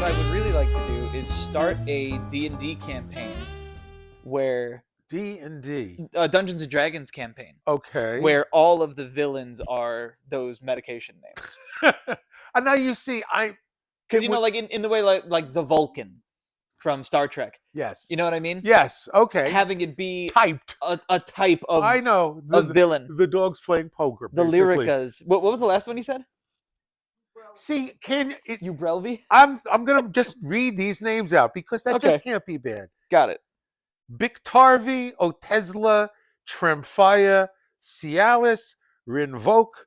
what I would really like to do is start a D&D campaign where D&D. Dungeons and Dragons campaign Okay. where all of the villains are those medication names. And now you see, Because like in the way like the Vulcan from Star Trek. Yes. You know what I mean? Yes. Okay. Having it be Typed. a type of I know. a villain. The dog's playing poker. The basically. Lyricas. What was the last one you said? See, Ubrelvi? I'm gonna just read these names out because that Okay. just can't be bad. Got it. Biktarvi, Otesla, Tremfaya, Cialis, Rinvoke,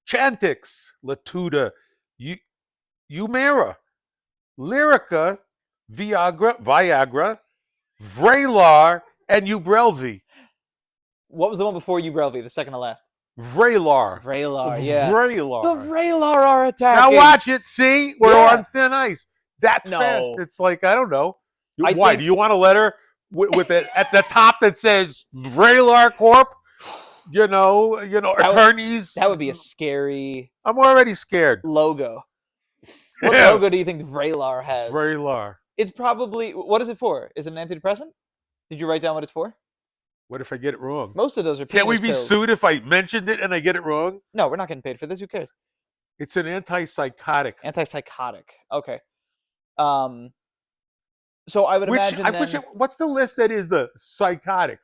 Chantix, Latuda, Umera, Lyrica, Viagra, Vraylar, and Ubrelvi. What was the one before Ubrelvi? The second to last. Vraylar. Vraylar, yeah. Vraylar. The Vraylar are attacking. Now watch it. See, we're on thin ice. That fast. It's like, I don't know. Why? Do you want a letter with it at the top that says Vraylar Corp? You know, attorneys. That would be a scary. I'm already scared. Logo. What logo do you think Vraylar has? Vraylar. It's probably. What is it for? Is it an antidepressant? Did you write down what it's for? What if I get it wrong? Most of those are. Can't we be pills. sued if I mentioned it and I get it wrong? No, we're not getting paid for this. Who cares? It's an antipsychotic. Antipsychotic. Okay. So I would imagine. What's the list that is the psychotic?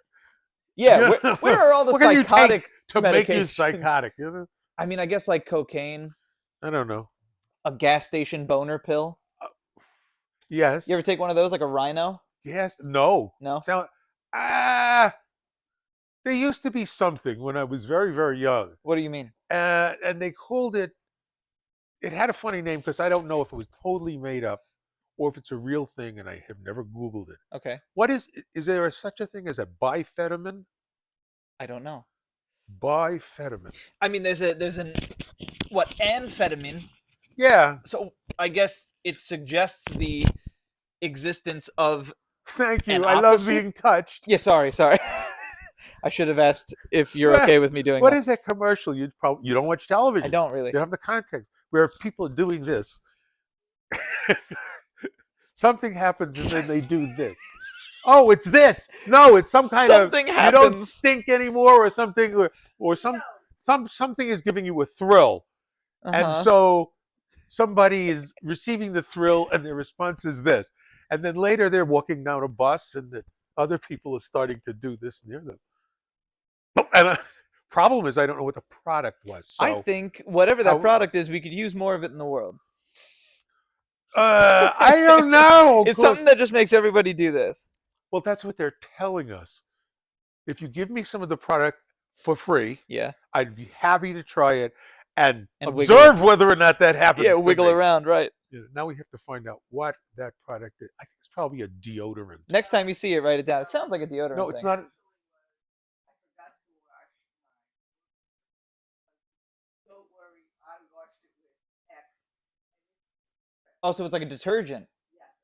Yeah, where are all the what psychotic to make you psychotic? You know? I mean, I guess like cocaine. I don't know. A gas station boner pill. Yes. You ever take one of those, like a Rhino? Yes. No. No. There used to be something when I was very, very young. What do you mean? And they called it. It had a funny name because I don't know if it was totally made up or if it's a real thing, and I have never Googled it. Okay. What is there such a thing as a biphetamine? I don't know. Biphetamine. I mean, there's an amphetamine. Yeah. So I guess it suggests the existence of. Thank you. I love being touched. Yeah. Sorry. I should have asked if you're okay with me doing What that. is that commercial? You don't watch television. I don't really. You don't have the context where people are doing this. Something happens and then they do this. Oh, it's this. No, it's some kind something of happens. You don't stink anymore, or something, or something is giving you a thrill, and so somebody is receiving the thrill, and their response is this, and then later they're walking down a bus, and the other people are starting to do this near them. And the problem is, I don't know what the product was. So, I think whatever that product is, we could use more of it in the world. I don't know. It's something that just makes everybody do this. Well, that's what they're telling us. If you give me some of the product for free, I'd be happy to try it and observe whether or not that happens. Yeah, wiggle around, right. Yeah, now we have to find out what that product is. I think it's probably a deodorant. Next time you see it, write it down. It sounds like a deodorant. No, it's not. Oh, so it's like a detergent.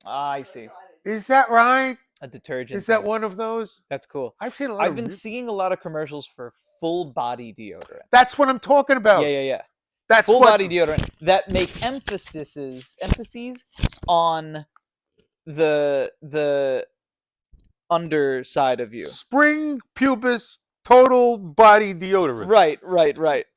Ah, I see. Is that right? A detergent. Is that one of those? That's cool. I've seen a lot. I've been seeing a lot of commercials for full body deodorant. That's what I'm talking about. Yeah. That's full body deodorant that make emphases on the underside of you. Spring pubis total body deodorant. Right. Right?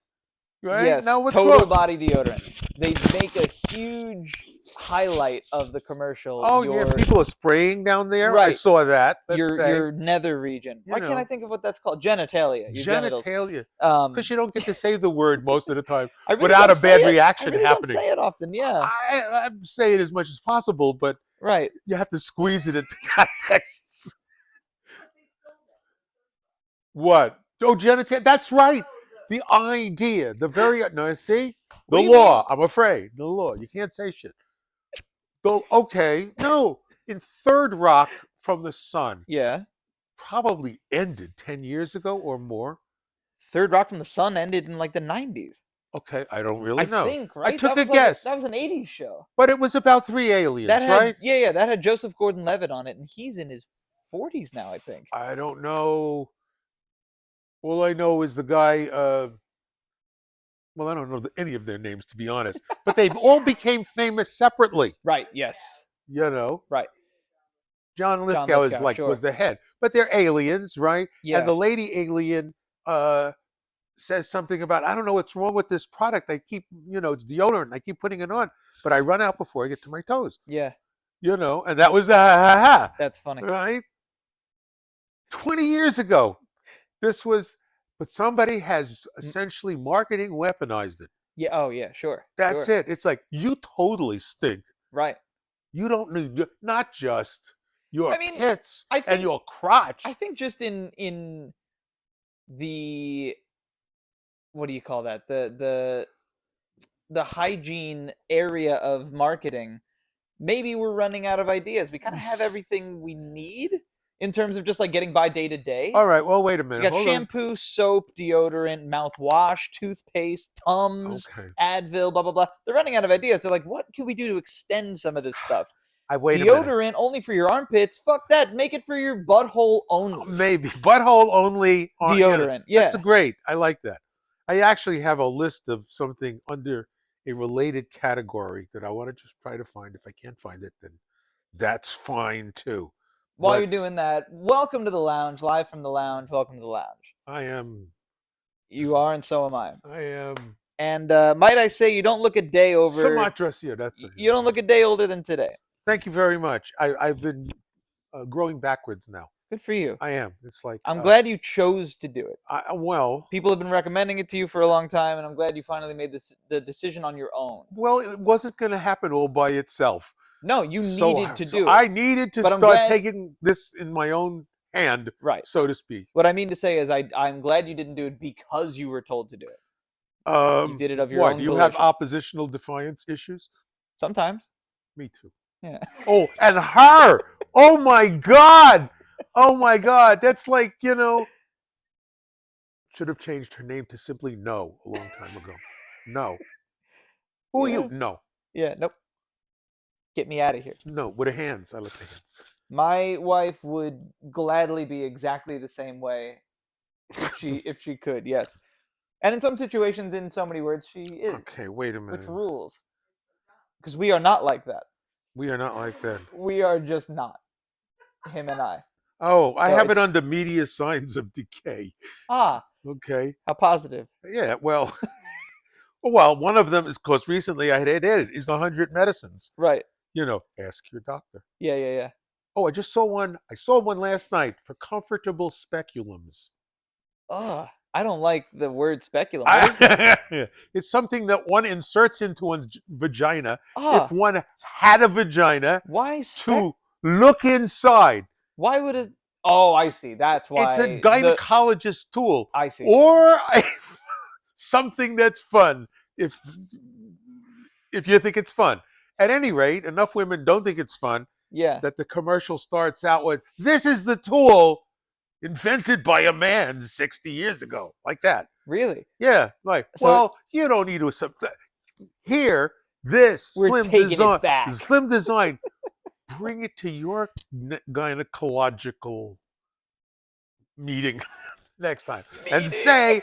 Yes, now what's total wrong? body deodorant. They make a huge highlight of the commercial. Oh, yeah, people are spraying down there. Right. I saw that. Your nether region. Why can't I think of what that's called? Genitalia. Genitalia. Because you don't get to say the word most of the time really without a bad reaction I really happening. Don't say it often, yeah. I say it as much as possible, but you have to squeeze it into contexts. What? Oh, genitalia. That's right. The idea, the very see the law. I'm afraid the law. You can't say shit. Okay, no. In Third Rock from the Sun, probably ended 10 years ago or more. Third Rock from the Sun ended in like the 90s. Okay, I don't really know. I think, right? I took a guess. That was an 80s show. But it was about 3 aliens, right? Yeah. That had Joseph Gordon-Levitt on it, and he's in his 40s now, I think. I don't know. All I know is the guy. Well, I don't know any of their names, to be honest, but they all became famous separately. Right. Yes. You know, Right. John John Lithgow is Lithgow. like was Sure. the head, but they're aliens, right? And Yeah. the lady alien uh, says something about, I don't know what's wrong with this product. I keep, it's deodorant. I keep putting it on, but I run out before I get to my toes. Yeah. And that was That's funny. right? 20 years ago. This was, but somebody has Mm, essentially marketing weaponized it. Yeah. Oh, yeah. Sure. That's Sure. it. It's like, you totally stink. Right. You don't need, not just your I mean, pits I and think your crotch. just in the what do you call that? The hygiene area of marketing, maybe we're running out of ideas. We kind of have everything we need in terms of just like getting by day to day. All right, well, wait a You minute. got Hold on. shampoo, soap, deodorant, mouthwash, toothpaste, Tums, Okay. Advil, blah blah blah. They're running out of ideas. They're like, what can we do to extend some of this stuff? Wait a minute. Deodorant only for your armpits. Fuck that. Make it for your butthole only. Maybe butthole only. Deodorant. That's Yeah. great. I like that. I actually have a list of something under a related category that I want to just try to find. If I can't find it, then that's fine too. While But you're doing that, welcome to the lounge, live from the lounge. Welcome to the lounge. I am. You are, and so am I. I am. And might I say, you don't look a day over. Somewhat dressier. That's it. You don't look a day older than today. Thank you very much. I've been growing backwards now. Good for you. I am. It's like I'm glad you chose to do it. well, People have been recommending it to you for a long time, and I'm glad you finally made the decision on your own. it wasn't going to happen all by itself. No, you needed to do it. I needed to But I'm start glad- taking this in my own hand, Right. so to speak. What I mean to say is, I'm glad you didn't do it because you were told to do it. You did it of your What? own You have volition. oppositional defiance issues? Sometimes. Me too. Yeah. Oh, and her! Oh my God! Oh my God! That's like, should have changed her name to simply No a long time ago. No. Who are Yeah. you? No. Yeah. Nope. Get me out of here. No. With her hands. I like the hands. My wife would gladly be exactly the same way if she could. Yes. And in some situations, in so many words, she is. Okay, wait a minute. Which rules? Because we are not like that. We are not like that. We are just not. Him and I. Oh, I So have it it's- under media signs of decay. Ah, Okay. how positive. Yeah, well, well, one of them is because recently I had added is the 100 medicines. Right. Ask your doctor. Yeah, yeah, yeah. Oh, I just saw one. I saw one last night for comfortable speculums. Ugh, I don't like the word speculum. What is that? It's something that one inserts into one's vagina Ah, if one had a vagina why to look inside. Why would it? Oh, I see. That's why. It's a gynecologist tool. I see. Or something that's fun if you think it's fun. At any rate, enough women don't think it's fun Yeah. that the commercial starts out with, this is the tool invented by a man 60 years ago. Like that. Really? Yeah. Like, So- well, you don't need to. Here, this We're slim taking design. it back. Slim design. Bring it to your gynecological meeting next time and say,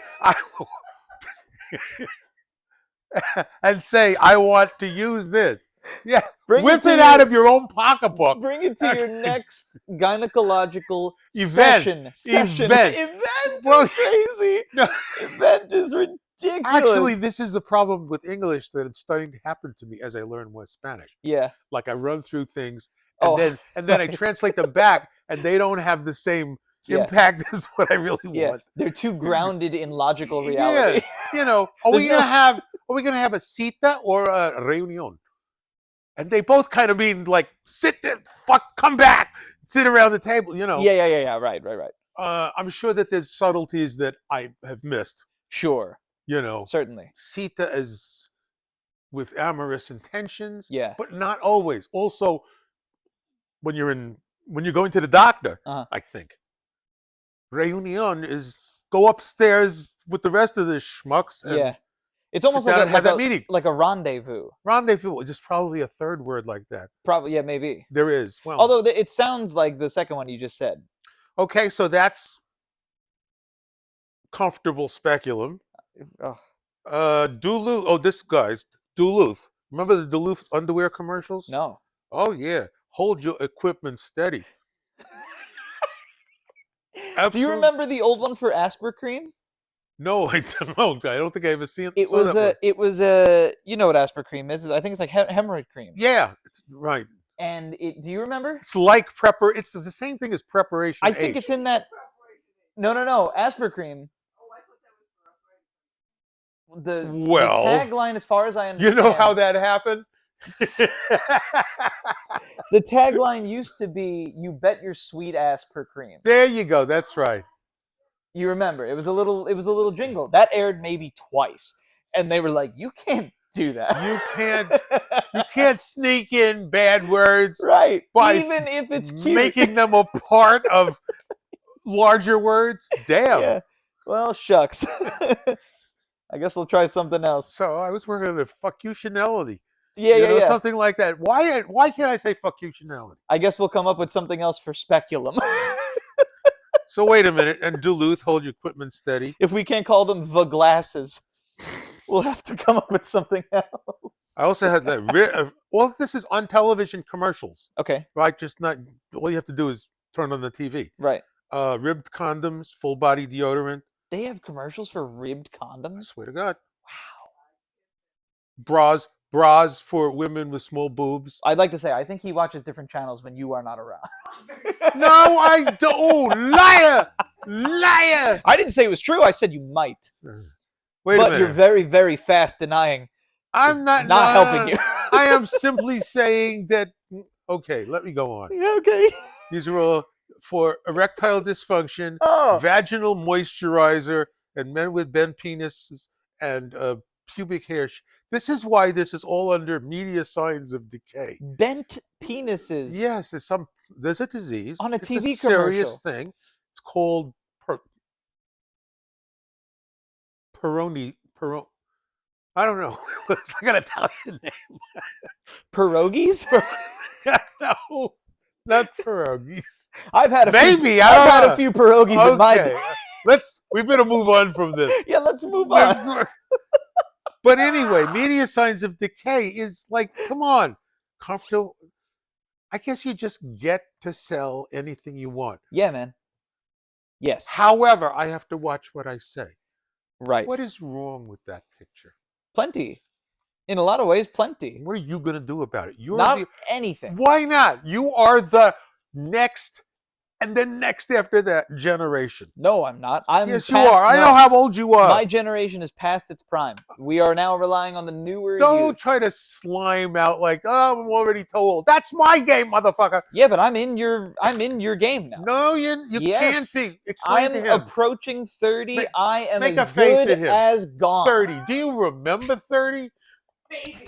and say, I want to use this. Yeah. Whip it out of your own pocketbook. Bring it to your next gynecological Event. session. Event. Well, is crazy. No. Event is ridiculous. Actually, this is the problem with English that it's starting to happen to me as I learn more Spanish. Yeah. Like I run through things and Oh, then I translate them back and they don't have the same Yeah. impact as what I really Yeah. want. They're too grounded in logical Yeah. reality. Are There's we gonna have a cita or a reunión? And they both kind of mean like sit there, come back, sit around the table. Yeah. Right. I'm sure that there's subtleties that I have missed. Sure. Certainly. Cita is with amorous intentions, Yeah. but not always. Also, when you're going to the doctor, Uh-huh. I think reunión is go upstairs with the rest of the schmucks. And Yeah. It's almost sit down like and have a that meeting. like a rendezvous. Rendezvous. There's probably a third word like that. Probably. Yeah. Maybe. There is. Well, Although it sounds like the second one you just said. okay, so that's comfortable speculum. Oh, Duluth. Oh, this guy's Duluth. Remember the Duluth underwear commercials? No. Oh yeah. Hold your equipment steady. Do you Absolutely. remember the old one for Aspercream? No, I don't. I don't think I ever It saw was that one. you know what Aspercream is? I think it's like hemorrhoid cream. Yeah, it's right. And do you remember? It's like It's the same thing as Preparation I think H. it's in that. No. Aspercream. The Well, tagline, as far as I you understand, know how that happened? the tagline used to be "You bet your sweet ass per cream." There you go. That's right. You remember? It was a little jingle that aired maybe twice, and they were like, "You can't do that. You can't sneak in bad words right? by Even if it's cute, making them a part of larger words. Damn. Yeah. Well, shucks. I guess we'll try something else. So I was working on the fuckutionality. Yeah. Something like that. Why can't I say fuckutionality? I guess we'll come up with something else for speculum. So wait a minute. And Duluth, hold your equipment steady. If we can't call them the glasses, we'll have to come up with something else. I also had that. Well, this is on television commercials, Okay. right? Just not. All you have to do is turn on the TV. Right. Ribbed condoms, full body deodorant. They have commercials for ribbed I condoms? swear to God. Wow. Bras for women with small boobs. I'd like to say, I think he watches different channels when you are not around. No, I don't. Oh, liar! Liar! I didn't say it was true. I said you might. Wait a But minute. you're very, very fast denying. I'm not helping you. I am simply saying that. Okay, let me go on. Okay. These are all for erectile dysfunction, Oh. vaginal moisturizer, and men with bent penises and pubic hair. This is why this is all under media signs of decay. Bent penises. Yes, there's a disease On a it's TV a serious commercial. thing. It's called I don't know. It's like an Italian name. Pierogies? No, not pierogies. I've had a Maybe few, I I've don't had know. a few pierogies in my day. We better move on from this. Yeah, let's move on. But anyway, media signs of decay is like, come on, comfortable. I guess you just get to sell anything you want. Yeah, man. Yes. However, I have to watch what I say. Right. What is wrong with that picture? Plenty. In a lot of ways, plenty. What are you going to do about it? Not anything. Why not? You are the next and then next after that generation. No, I'm not. Yes, you are. I know how old you are. My generation is past its prime. We are now relying on the newer Don't youth. try to slime out like, oh, I'm already too old. That's my game, motherfucker. Yeah, but I'm in your game now. No, you Yes. can't be. Explain to him. Approaching 30. I am make as a face good at him. as gone. 30. Do you remember 30? Baby.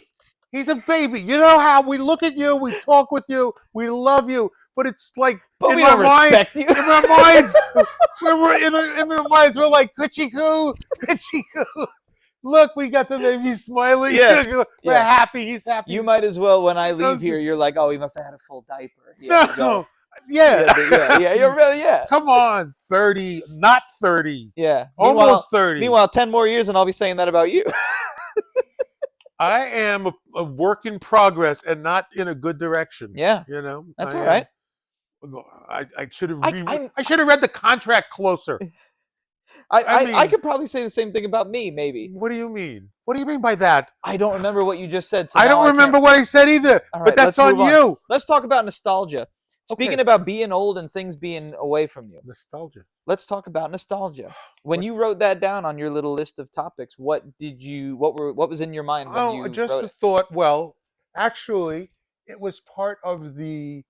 He's a baby. You know how we look at you, we talk with you, we love you, but it's like But in we our don't minds, respect you. in our minds, in our minds, we're like coochie coo, coochie coo. Look, we got the baby smiling. Yeah. We're happy. He's happy. You might as well, when I leave here, you're like, oh, he must have had a full diaper. No. Yeah. Yeah, you're really, yeah. Come on, 30, not 30. Yeah. Almost 30. Meanwhile, 10 more years and I'll be saying that about you. I am a work in progress and not in a good direction. Yeah. You know? That's all right. I should have I should have read the contract closer. I could probably say the same thing about me, maybe. What do you mean? What do you mean by that? I don't remember what you just said. So I don't remember what I said either. All right, but that's let's on move on. you. Let's talk about nostalgia. Speaking Okay. about being old and things being away from you. Nostalgia. Let's talk about nostalgia. When you wrote that down on your little list of topics, what was in your mind when you Just wrote a it? thought. Well, actually, it was part of the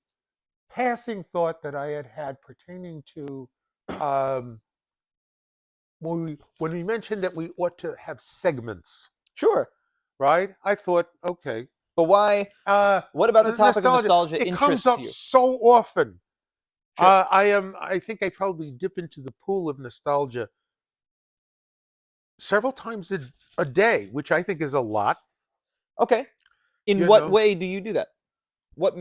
passing thought that I had pertaining to when we mentioned that we ought to have segments, Sure. right? I thought, okay. But why? What about the topic of nostalgia It interests comes up you? so often. Sure. I think I probably dip into the pool of nostalgia several times a day, which I think is a lot. Okay. In You what know. way do you do that? What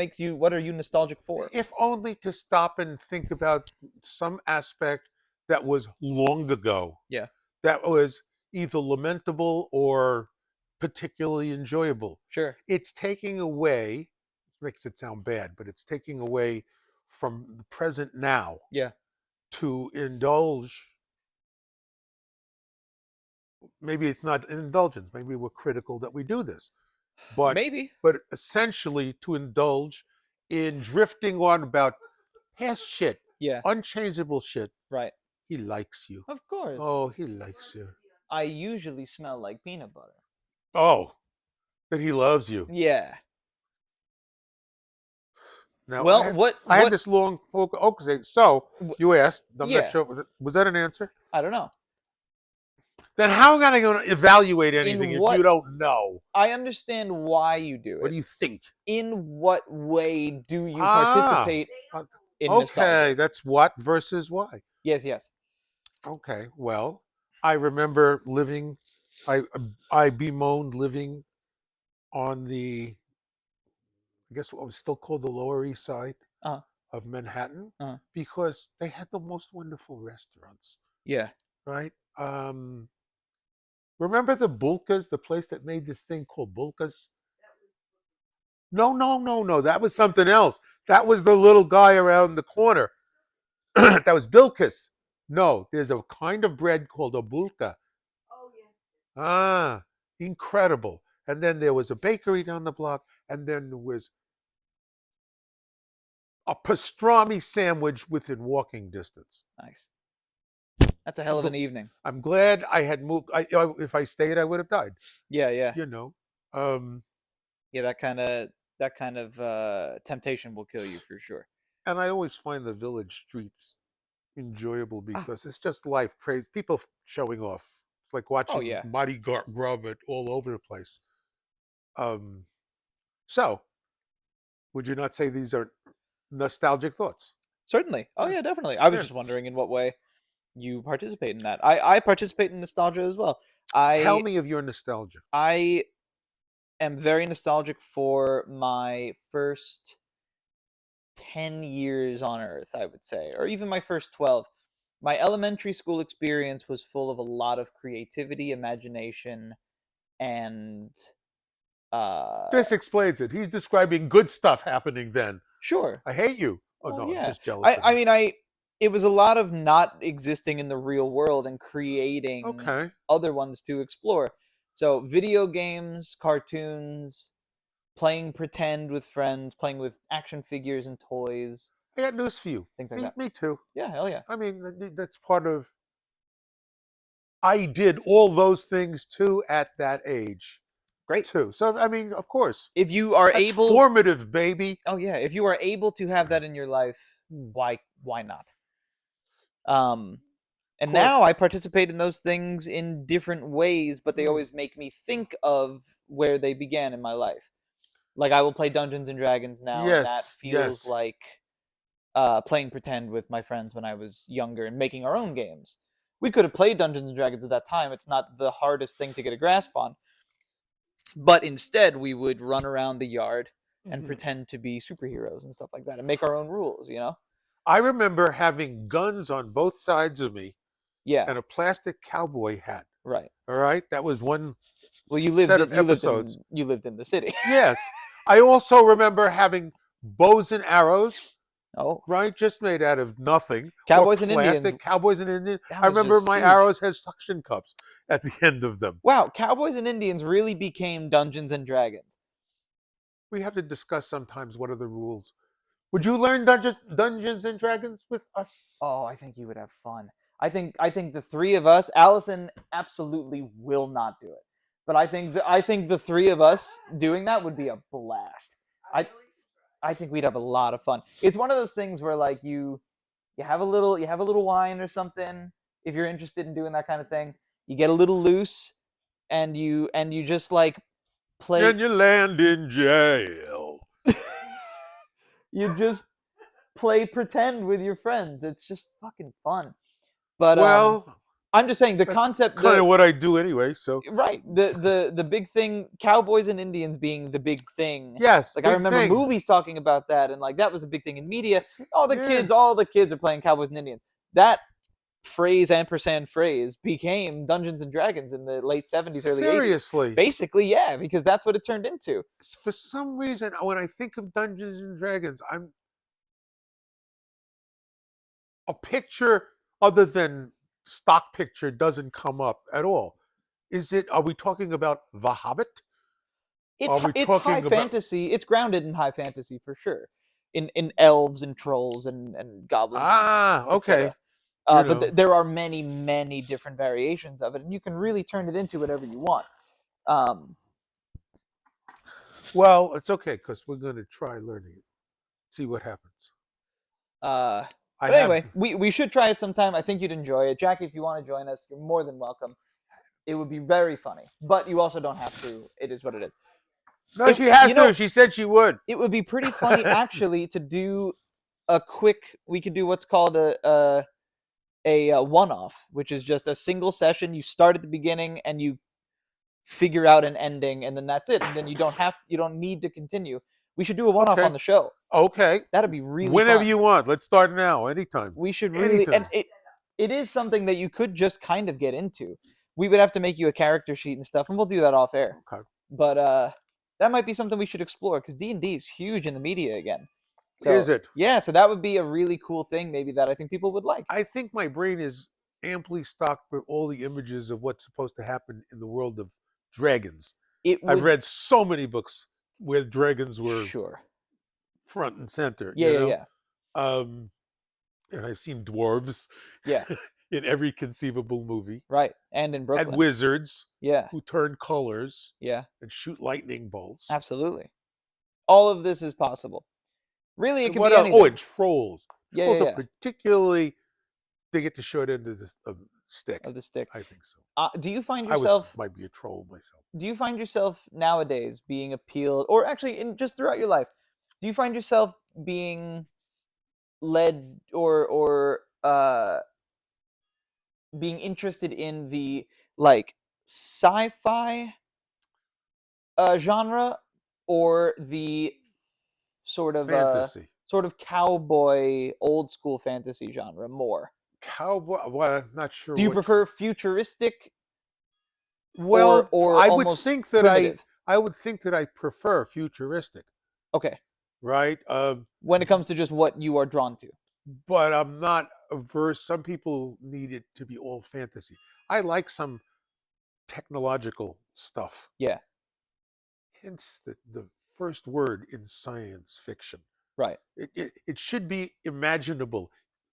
are you nostalgic for? If only to stop and think about some aspect that was long ago. Yeah. That was either lamentable or particularly enjoyable. Sure. It's taking away, it makes it sound bad, but it's taking away from the present now Yeah. to indulge. Maybe it's not an indulgence. Maybe we're critical that we do this, but Maybe. essentially to indulge in drifting on about past shit, Yeah. unchangeable shit. Right. He likes you. Of course. Oh, he likes you. I usually smell like peanut butter. Oh, that he loves you. Yeah. Now Well, I had this long okay. So you asked. I'm not yeah. sure. Was that an answer? I don't know. Then how am I going to evaluate anything In if what you don't know? I understand why you do What it. do you think? In what way do you Ah, participate in okay. nostalgia? That's what versus why. Yes, yes. Okay. Well, I remember living. I I bemoaned living on the, I guess what was still called the Lower East Side Uh-huh. of Manhattan, Uh-huh. because they had the most wonderful restaurants. Yeah. Right. Remember the Bulkas, the place that made this thing called Bulkas? No, no, no, no. That was something else. That was the little guy around the corner. That was Bilkas. No, there's a kind of bread called a bulka. Ah, incredible. And then there was a bakery down the block, and then there was a pastrami sandwich within walking distance. Nice. That's a hell of an evening. I'm glad I had moved. If I stayed, I would have died. Yeah, yeah. You know. Um, Yeah, that kind of temptation will kill you for sure. and I always find the village streets enjoyable Ah. because it's just life. Crazy people showing off. It's like Oh watching yeah. Mardi Gras all over the place. So, would you not say these are nostalgic thoughts? Certainly. Oh Yeah. yeah, definitely. I was Yeah. just wondering in what way you participate in that. I participate in nostalgia as well. Tell me of your nostalgia. I am very nostalgic for my first 10 years on Earth, I would say, or even my first 12. My elementary school experience was full of a lot of creativity, imagination, and This explains it. He's describing good stuff happening then. sure. I hate you. Oh Well, no, I'm yeah. just jealous of you. I mean, it was a lot of not existing in the real world and creating Okay. other ones to explore. So, video games, cartoons, playing pretend with friends, playing with action figures and toys, I got news for you. things like that. Me too. Yeah, hell yeah. I mean, that's part of. I did all those things too at that age Great. too. So I mean, of course, If you are that's able formative, baby. Oh yeah, if you are able to have that in your life, Hmm. why not? And course. now I participate in those things in different ways, but they Hmm. always make me think of where they began in my life. Like I will play Dungeons and Dragons now, and that Yes, feels yes. like playing pretend with my friends when I was younger and making our own games. We could have played Dungeons and Dragons at that time. It's not the hardest thing to get a grasp on. But instead, we would run around the yard and Mhm. pretend to be superheroes and stuff like that and make our own rules, you know? I remember having guns on both sides of me Yeah, and a plastic cowboy hat. right. All right, that was one Well, set of episodes. you lived in the city. Yes, I also remember having bows and arrows. Oh, Right, just made out of nothing. Cowboys or and plastic. Indians. Cowboys and Indians. That I was remember just my huge. arrows had suction cups at the end of them. Wow, Cowboys and Indians really became Dungeons and Dragons. We have to discuss sometimes what are the rules. Would you learn Dungeons and Dragons with us? Oh, I think you would have fun. I think the three of us, Allison absolutely will not do it. But I think the three of us doing that would be a blast. I think we'd have a lot of fun. It's one of those things where like you have a little wine or something if you're interested in doing that kind of thing. You get a little loose and you just like play And you land in jail. you just play pretend with your friends. It's just fucking fun. But Well, I'm just saying the that's concept kind of what I do anyway. So right the big thing, Cowboys and Indians being the big thing. yes, Like I big remember thing. movies talking about that, and like that was a big thing in media. Yeah. All the kids are playing Cowboys and Indians. That phrase ampersand phrase became Dungeons and Dragons in the late 70s, early 80s. Seriously. Basically, yeah, because that's what it turned into. For some reason, when I think of Dungeons and Dragons, a picture other than stock picture doesn't come up at all. Are we talking about The Hobbit? Are we It's high talking about fantasy. It's grounded in high fantasy for sure. In elves and trolls and goblins, okay. etc. You But know. there are many, many different variations of it, and you can really turn it into whatever you want. Well, it's okay because we're going to try learning it. See what happens. But I anyway, have. we should try it sometime. I think you'd enjoy it. Jackie, if you want to join us, you're more than welcome. It would be very funny, but you also don't have to. It is what it is. No, she has you know, to. She said she would. It would be pretty funny, actually, to do a quick. We could do what's called a one-off, which is just a single session. You start at the beginning and you figure out an ending, and then that's it. And then you don't need to continue. We should do a one-off Okay. on the show. Okay. That'd be really Whenever fun. you want. Let's start now. Anytime. We should really, Anytime. and it is something that you could just kind of get into. We would have to make you a character sheet and stuff, and we'll do that off air. Okay. But that might be something we should explore because D&D is huge in the media again. So, Is it? Yeah, so that would be a really cool thing, maybe that I think people would like. I think my brain is amply stocked with all the images of what's supposed to happen in the world of dragons. I've read so many books where dragons were front and center. Yeah. And I've seen dwarves. Yeah. In every conceivable movie. Right. And in Brooklyn. And wizards. Yeah. Who turn colors. Yeah. And shoot lightning bolts. Absolutely. All of this is possible. Really, it could be anything. Oh, and trolls. Trolls are particularly, they get the short end of the stick. Of the stick. I think so. Do you find yourself... might be a troll myself. Do you find yourself nowadays being appealed, or actually just throughout your life, do you find yourself being led or being interested in the sci-fi genre or the sort of fantasy, sort of cowboy old school fantasy genre more? Cowboy? Well, I'm not sure. Do you prefer futuristic? Well, or I would think that primitive? I would think that I prefer futuristic. Okay. Right. When it comes to just what you are drawn to. But I'm not averse. Some people need it to be all fantasy. I like some technological stuff. Yeah. Hence the first word in science fiction. Right. It should be imaginable.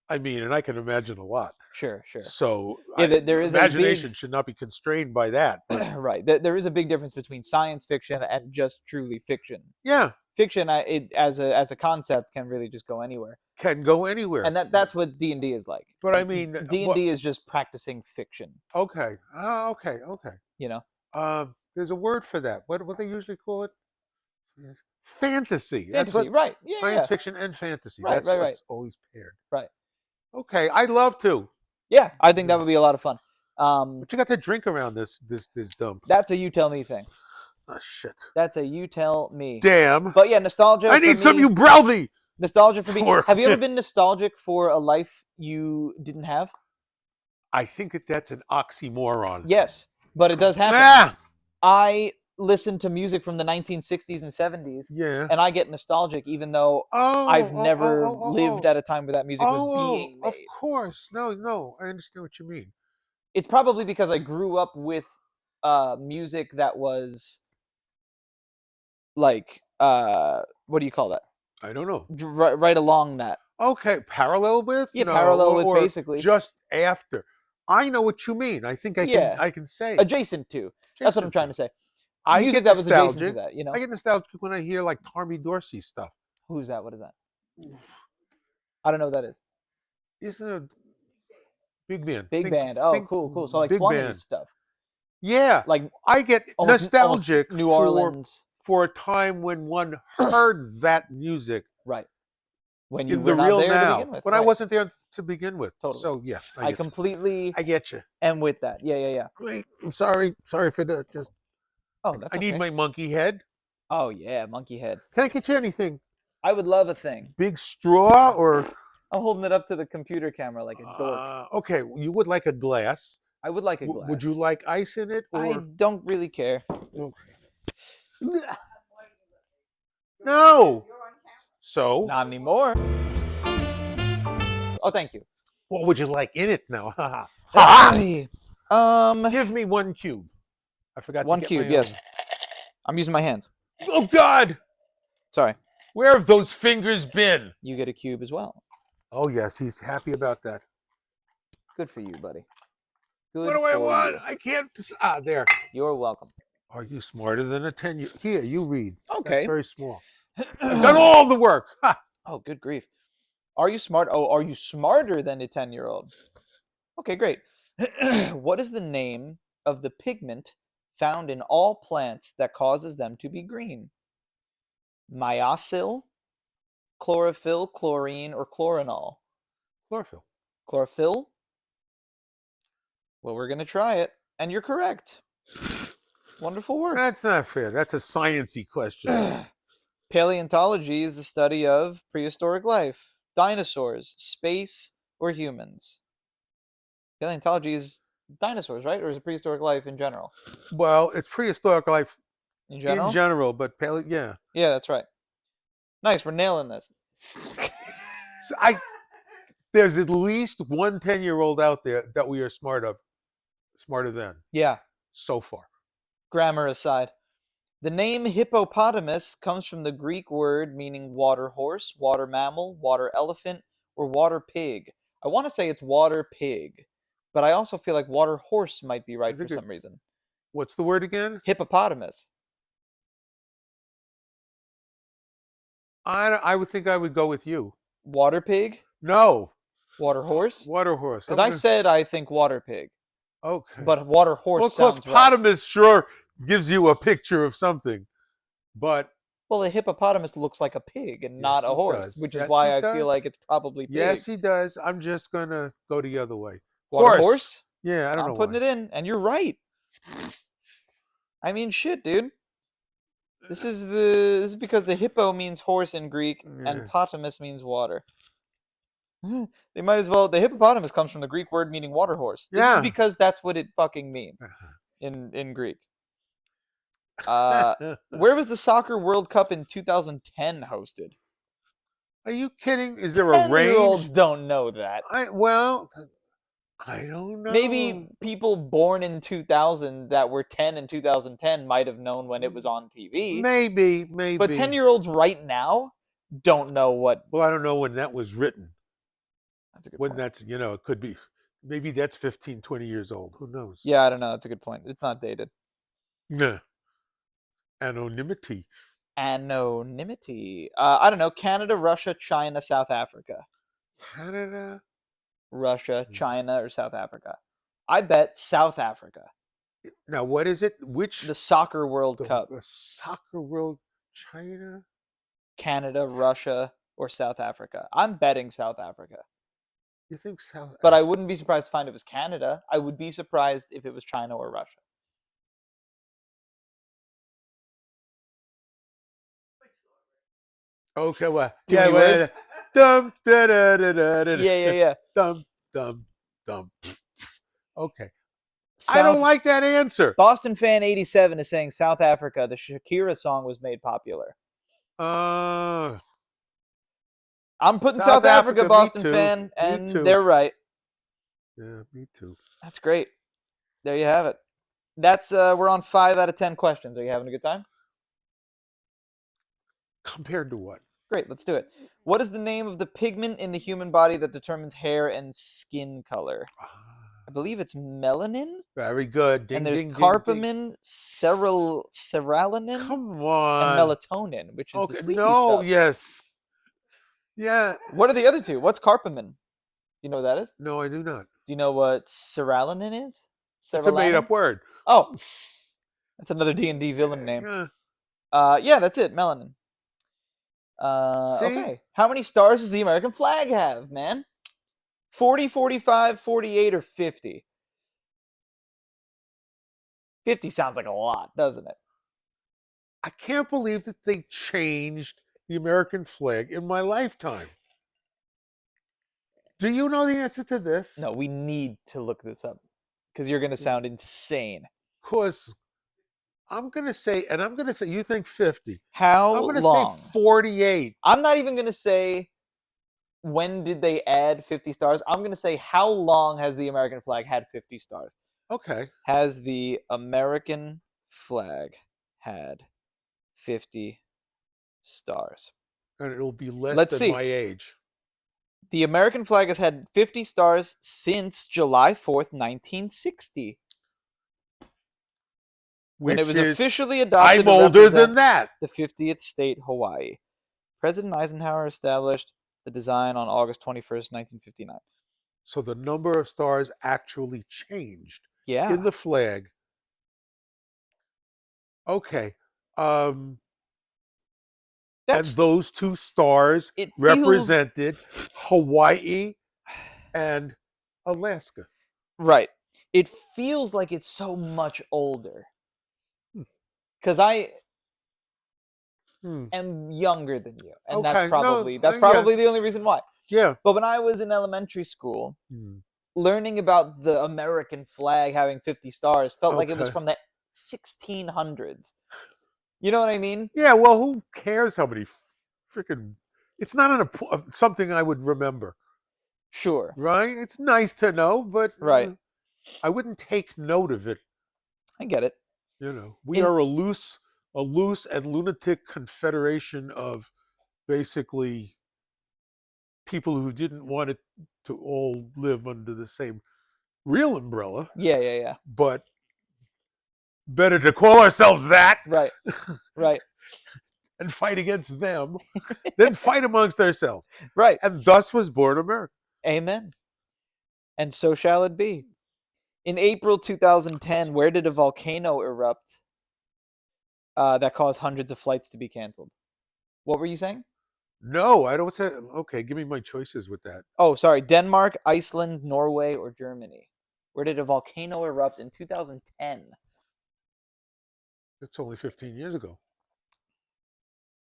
I mean, and I can imagine a lot. Sure. So there is imagination should not be constrained by that. Right. There is a big difference between science fiction and just truly fiction. Yeah. Fiction, as a concept, can really just go anywhere. Can go anywhere. And that's what D&D is like. But I mean, D&D is just practicing fiction. Okay. Okay. You know. There's a word for that. What they usually call it? Fantasy. That's right. Yeah. Science fiction and fantasy. Right, that's what's always paired. Right. Okay. I'd love to. Yeah, I think that would be a lot of fun. But you got to drink around this dump. That's a you tell me thing. Oh shit. That's a you tell me. Damn. But yeah, nostalgia. I need some Ubrelvy. Nostalgia for me. Have you ever been nostalgic for a life you didn't have? I think that's an oxymoron. Yes, but it does happen. Ah! I listen to music from the 1960s and 70s. Yeah. And I get nostalgic even though I've never lived at a time where that music was being made. Of course. No. I understand what you mean. It's probably because I grew up with music that was what do you call that? I don't know. Right along that. Okay, parallel with? Yeah, parallel with, basically. Just after. I know what you mean. I think I can say. Adjacent to. That's what I'm trying to say. Music that was adjacent to that, you know? I get nostalgic when I hear Tommy Dorsey stuff. Who's that? What is that? I don't know what that is. Isn't it a big band? Big band. Oh, cool. So 20s band stuff. Yeah. I get nostalgic New Orleans. For a time when one heard that music. Right. When you in were the real there now. to begin with. When I wasn't there to begin with. Totally. So yeah. I completely I get you. And with that. Yeah. Great. I'm sorry. Sorry for that. I need my monkey head. Oh yeah, monkey head. Can I get you anything? I would love a thing. Big straw or I'm holding it up to the computer camera like a dork. Okay, you would like a glass. I would like a glass. Would you like ice in it, I or don't really care. no? So, Not anymore. Oh, thank you. what would you like in it now? Hey, Give me 1 cube. I forgot one to get cube. my Yes, own. I'm using my hands. Oh God! Sorry. Where have those fingers been? You get a cube as well. Oh yes, he's happy about that. Good for you, buddy. Good What do I for want? you. I can't. There. You're welcome. Are you smarter than a 10? Here, you read. Okay. That's very small. I've done all the work. Ha! Oh, good grief. Are you smart? Oh, are you smarter than a 10-year-old? Okay, great. What is the name of the pigment found in all plants that causes them to be green? Myosil, chlorophyll, chlorine, or chlorinol? Chlorophyll. Chlorophyll? Well, we're going to try it. And you're correct. Wonderful work. That's not fair. That's a sciencey question. Paleontology is the study of prehistoric life, dinosaurs, space, or humans. Paleontology is dinosaurs, right? Or is it prehistoric life in general? Well, it's prehistoric life In general? in general, but yeah. Yeah, that's right. Nice, we're nailing this. So there's at least one 10-year-old out there that we are smarter than Yeah, so far. grammar aside. The name hippopotamus comes from the Greek word meaning water horse, water mammal, water elephant, or water pig. I want to say it's water pig, but I also feel like water horse might be right for some reason. What's the word again? Hippopotamus. I would think I would go with you. Water pig? No. Water horse? Water horse. Because I said I think water pig, Okay. but water horse Well, sounds right. hippopotamus sure gives you a picture of something, but Well, a hippopotamus looks like a pig and not Yes, a he horse, does. which is Yes, why he I feel does. like it's probably pig. yes, he does. I'm just gonna go the other way. Water horse? Yeah, I don't know I'm putting why. it in, and you're right. I mean, shit, dude. This is because the hippo means horse in Greek, and Yeah. potamus means water. They might as well. The hippopotamus comes from the Greek word meaning water horse. This Yeah. is because that's what it fucking means in Greek. Where was the Soccer World Cup in 2010 hosted? Are you kidding? Is there a 10-year-olds range? don't know that. I don't know. Maybe people born in 2000 that were 10 in 2010 might have known when it was on TV. Maybe. But 10-year-olds right now don't know what. Well, I don't know when that was written. That's a good When point. that's, it could be. Maybe that's 15, 20 years old. Who knows? Yeah, I don't know. That's a good point. It's not dated. Nah. Anonymity. Anonymity. I don't know. Canada, Russia, China, South Africa. Canada. Russia, China, or South Africa. I bet South Africa. Now, what is it? Which? The Soccer World Cup. The Soccer World. China. Canada, Russia, or South Africa. I'm betting South Africa. You think South? But I wouldn't be surprised to find it was Canada. I would be surprised if it was China or Russia. Okay, well, Too many words? Dum da da da da da. Yeah. Dum. Okay. I don't like that answer. Boston Fan 87 is saying South Africa. The Shakira song was made popular. Uh, I'm putting South South Africa, Africa, me Boston too. Fan, Me and too. they're right. Yeah, me too. That's great. There you have it. That's we're on 5 out of 10 questions. Are you having a good time? Compared to what? Great, let's do it. What is the name of the pigment in the human body that determines hair and skin color? I believe it's melanin. Very good. Ding, and there's ding, carpamine, seralanin, Come on. and melatonin, which is the sleepy No, stuff. yes. Yeah. What are the other two? What's carpamine? Do you know what that is? No, I do not. Do you know what seralanin is? It's a made-up word. Oh, that's another D&D villain name. Yeah. Yeah, that's it. Melanin. See? Okay. How many stars does the American flag have, man? 40, 45, 48, or 50? 50 sounds like a lot, doesn't it? I can't believe that they changed the American flag in my lifetime. Do you know the answer to this? No, we need to look this up because you're gonna sound insane. Because I'm gonna say, and I'm gonna say, you think 50. How I'm gonna say long? 48. I'm not even gonna say when did they add 50 stars. I'm gonna say how long has the American flag had 50 stars? Okay. Has the American flag had 50 stars? And it'll be less Let's than see. my age. The American flag has had 50 stars since July 4th, 1960, when it Which was is, officially adopted I'm to older than represent that. the 50th state, Hawaii. President Eisenhower established the design on August 21st, 1959. So the number of stars actually changed in Yeah, the flag. Okay. Um, and that's those two stars it feels represented Hawaii and Alaska. right. It feels like it's so much older because I Hmm. am younger than you, and that's Okay. No. probably that's Yeah. probably the only reason why. Yeah. But when I was in elementary school, Hmm. learning about the American flag having 50 stars felt like it was Okay. from the 1600s. You know what I mean? Yeah. Well, who cares how many freaking? It's not something I would remember, Sure. right? It's nice to know, but Right. I wouldn't take note of it. I get it. We In are a loose and lunatic confederation of basically people who didn't want it to all live under the same real umbrella, yeah, yeah, yeah. but better to call ourselves that Right. Right. and fight against them than fight amongst ourselves. Right. And thus was born America. Amen. And so shall it be. In April 2010, where did a volcano erupt that caused hundreds of flights to be canceled? What were you saying? No, I don't say. Okay, give me my choices with that. Oh, sorry. Denmark, Iceland, Norway, or Germany? Where did a volcano erupt in 2010? It's only 15 years ago.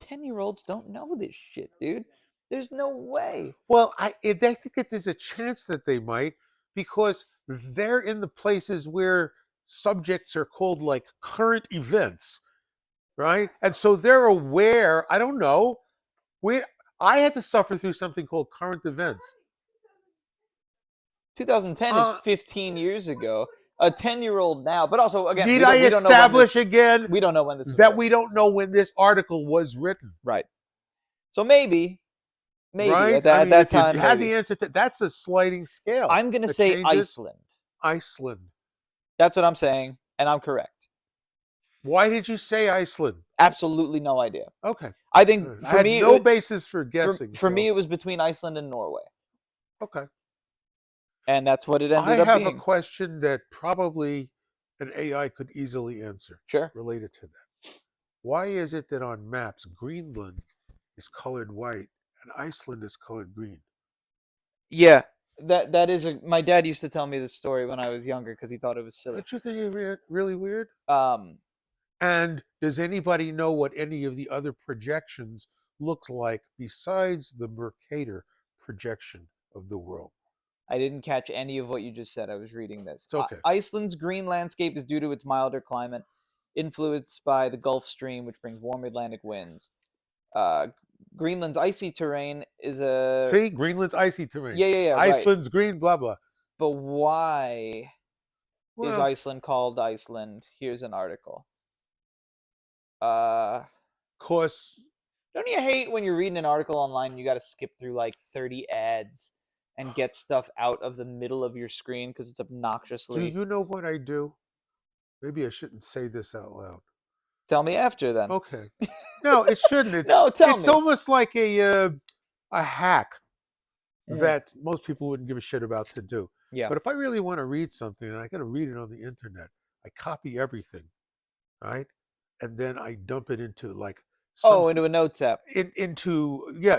10-year-olds don't know this shit, dude. There's no way. Well, I think that there's a chance that they might, because they're in the places where subjects are called like current events, right? And so they're aware. I don't know. We I had to suffer through something called current events. 2010 is Uh, 15 years ago. A 10-year-old now, but also again, need I we don't know when establish this again we don't know when this was that written. we don't know when this article was written, Right. So maybe right? at I that, at mean, that if you time, had the maybe. answer to that's a sliding scale I'm gonna that say changes. Iceland. Iceland. That's what I'm saying, and I'm correct. Why did you say Iceland? Absolutely no idea. Okay. I think Good. I for had me, no basis for for guessing. for me, So it was between Iceland and Norway, okay. and that's what it I ended up have a being. question that probably an AI could easily answer Sure. related to that. Why is it that on maps Greenland is colored white and Iceland is colored green? Yeah, that is a. My dad used to tell me this story when I was younger because he thought it was silly. Don't you think it's really weird? Um, And does anybody know what any of the other projections look like besides the Mercator projection of the world? I didn't catch any of what you just said. I was reading this. It's okay. Iceland's green landscape is due to its milder climate, influenced by the Gulf Stream, which brings warm Atlantic winds. Uh, Greenland's icy terrain is a See, Greenland's icy terrain. yeah, right. Iceland's green, blah blah. But why is Well, Iceland called Iceland? Here's an article. Uh, course, don't you hate when you're reading an article online and you got to skip through like 30 ads and get stuff out of the middle of your screen because it's do obnoxiously. you know what I do? Maybe I shouldn't say this out loud. Tell me after then. Okay. No, it shouldn't. No, tell It's me. almost like a hack Mm, that most people wouldn't give a shit about to do. yeah. But if I really want to read something and I got to read it on the internet, I copy everything, right? And then I dump it into like Oh, something into a notes app.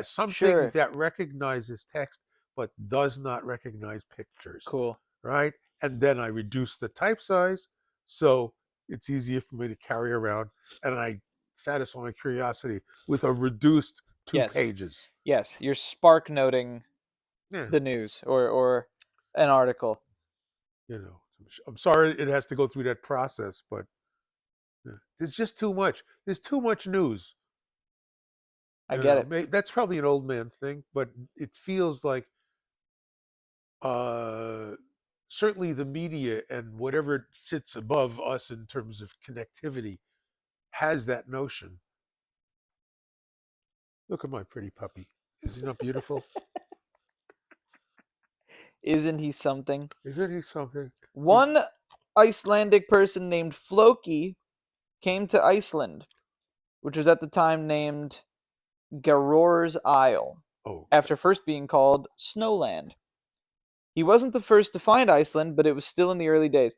something Sure. that recognizes text but does not recognize pictures, Cool. right? And then I reduce the type size so it's easier for me to carry around, and I satisfy my curiosity with a reduced two Yes. pages. Yes. You're spark noting Yeah, the news or an article. you know, I'm sorry it has to go through that process, but there's just too much. There's too much news. I get it. That's probably an old man thing, but it feels like uh, certainly the media and whatever sits above us in terms of connectivity has that notion. Look at my pretty puppy. Is he not beautiful? Isn't he something? Isn't he something? He's One Icelandic person named Floki came to Iceland, which was at the time named Garor's Isle, oh, after first being called Snowland. He wasn't the first to find Iceland, but it was still in the early days.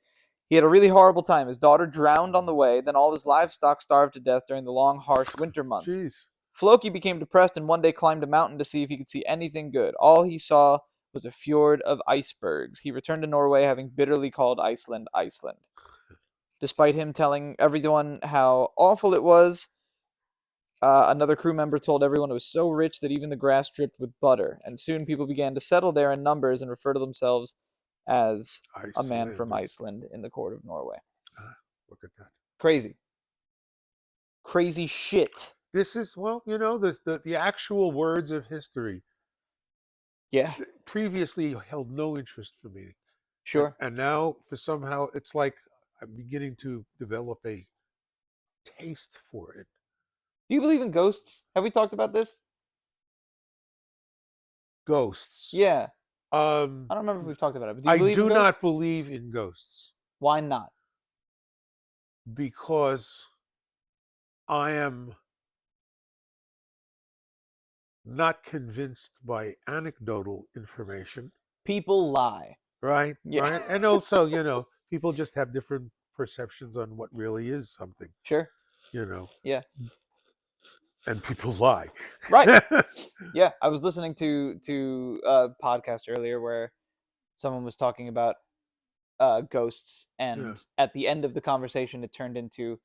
He had a really horrible time. His daughter drowned on the way, then all his livestock starved to death during the long, harsh winter months. jeez. Floki became depressed and one day climbed a mountain to see if he could see anything good. All he saw was a fjord of icebergs. He returned to Norway, having bitterly called Iceland Iceland. Despite him telling everyone how awful it was, another crew member told everyone it was so rich that even the grass dripped with butter, and soon people began to settle there in numbers and refer to themselves as a man from Iceland. Iceland in the court of Norway. Look at that. Crazy. Crazy shit. This is, well, the actual words of history Yeah, previously held no interest for me. sure. And now, for somehow, it's like I'm beginning to develop a taste for it. Do you believe in ghosts? Have we talked about this? Ghosts. Yeah. Um, I don't remember if we've talked about it, but do you I believe in do ghosts? not believe in ghosts Why not? because I am not convinced by anecdotal information. People lie. Right, Yeah. right. And also, people just have different perceptions on what really is something, Sure. you know, Yeah. and people lie. Right. Yeah. I was listening to a podcast earlier where someone was talking about ghosts, Yeah, and at the end of the conversation, it turned into,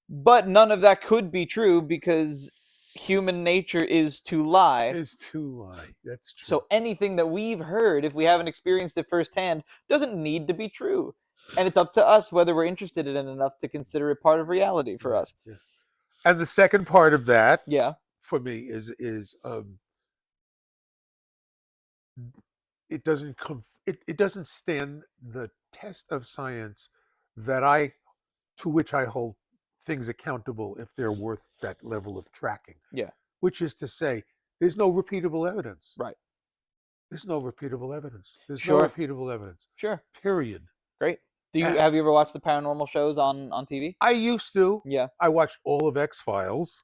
but none of that could be true because human nature is to lie. is to lie. That's true. So anything that we've heard, if we haven't experienced it firsthand, doesn't need to be true. And it's up to us whether we're interested in it enough to consider it part of reality for us. Yeah. And the second part of that, Yeah. for me, is it doesn't come. It doesn't stand the test of science to which I hold things accountable if they're worth that level of tracking. Yeah. Which is to say, there's no repeatable evidence. Right. There's no repeatable evidence. There's Sure. no repeatable evidence. Sure. Period. Great. And Have you ever watched the paranormal shows on TV? I used to. Yeah. I watched all of X-Files.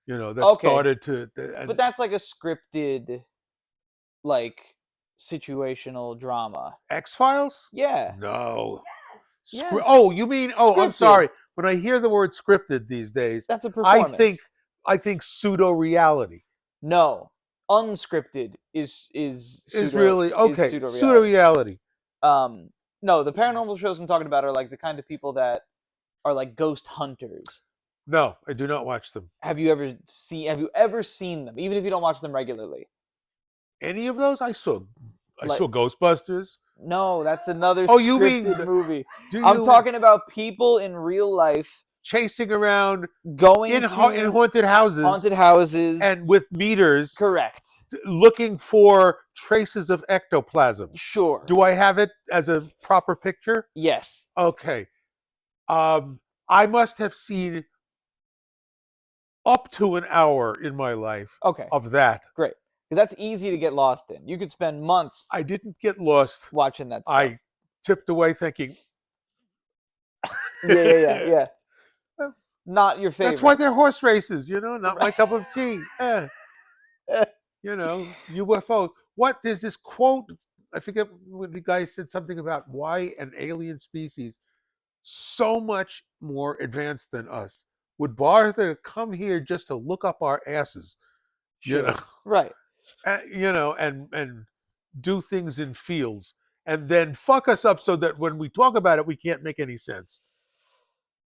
That Okay. started to. And But that's like a scripted, like, situational drama. X-Files? Yeah. No. Yes. Oh, you mean? Oh, I'm Scripted. sorry. When I hear the word scripted these days, That's a I performance. think pseudo reality No. Unscripted is pseudo, is really okay. pseudo Pseudo reality. No, the paranormal shows I'm talking about are like the kind of people that are like ghost hunters. No, I do not watch them. Have you ever seen them, even if you don't watch them regularly? Any of those? I saw Like- Ghostbusters. No, that's another Oh, you mean scripted movie. Do I'm you talking about people in real life chasing around going in to haunted houses haunted houses. and with meters Correct. looking for traces of ectoplasm? Sure. Do I have it as a proper picture? Yes. Okay. I must have seen up to an hour in my life Okay. of that. Great. Because that's easy to get lost in. You could spend months I didn't get lost. watching that stuff. I tipped away thinking, Yeah. Not your favorite. that's why they're horse races, not my cup of tea. UFOs. What? There's this quote, I forget when the guy said something about why an alien species so much more advanced than us would bother to come here just to look up our asses, Sure. Right. and do things in fields, and then fuck us up so that when we talk about it, we can't make any sense.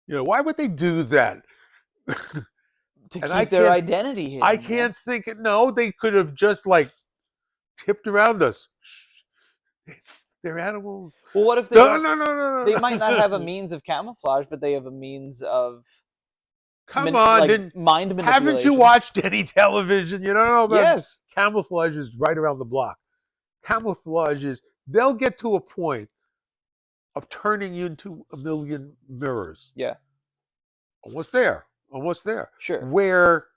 Why would they do that? To And I keep their can't- identity hidden. I can't think. No, they could have just like tipped around us. They're animals. Well, what if they No, don't? no, no, no, no. They might not have a means of camouflage, but they have a means of Come on, like then mind haven't you manipulation. watched any television? You don't know about Yes. camouflage is right around the block. Camouflage is they'll get to a point of turning you into a million mirrors. Yeah. Almost there. Almost there. Sure. Where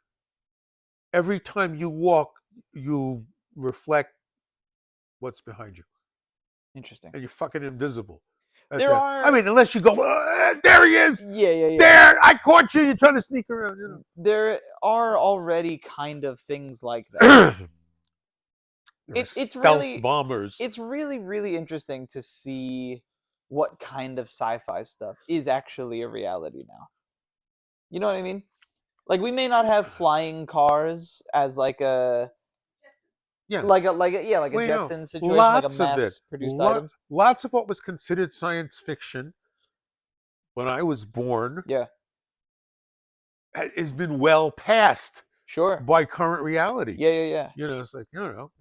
every time you walk, you reflect what's behind you. Interesting. And you're fucking invisible. There are. I mean, unless you go, there he is. Yeah. There, I caught you. You're trying to sneak around. You know. There are already kind of things like that. It's stealth really bombers. It's really interesting to see what kind of sci-fi stuff is actually a reality now. You know what I mean? Like we may not have flying cars as like a Yeah. like a Jetson situation, like a Lots of it. mass-produced item. Lots of what was considered science fiction when I was born Yeah, has been well past sure. by current reality. Yeah. You know, it's like, you know,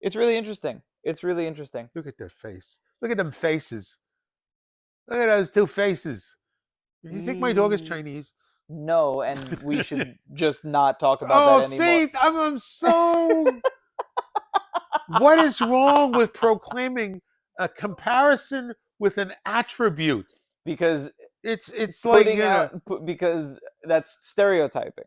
It's really interesting. It's really interesting. look at that face. Look at them faces. Look at those two faces. You think my dog is Chinese? No, and we should just not talk about Oh, that anymore. see, I'm so. What is wrong with proclaiming a comparison with an attribute? Because It's like, you know, because that's stereotyping.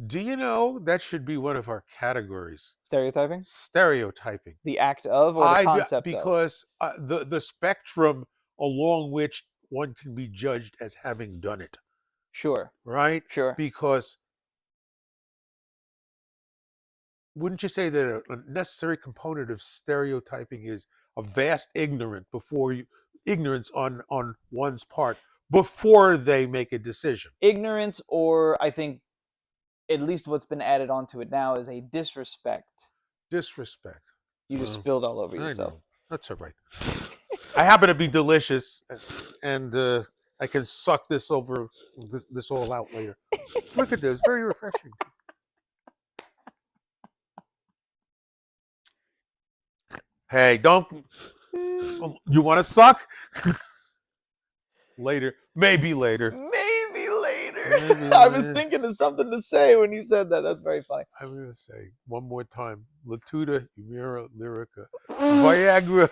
do you know that should be one of our categories? Stereotyping? Stereotyping. The act of or the concept because the spectrum along which one can be judged as having done it, Sure. right? Sure. Because wouldn't you say that a necessary component of stereotyping is a vast ignorance on one's part before they make a decision? Ignorance, or I think at least what's been added onto it now is a disrespect. Disrespect. You just spilled all over I yourself. know. That's all right. I happen to be delicious, and I can suck this all out later. Look at this, very refreshing. Hey, don't. You want to suck? Later, maybe later. Maybe later. I was thinking of something to say when you said that. That's very funny. I'm going to say one more time: Latuda, Humira, Lyrica, Viagra,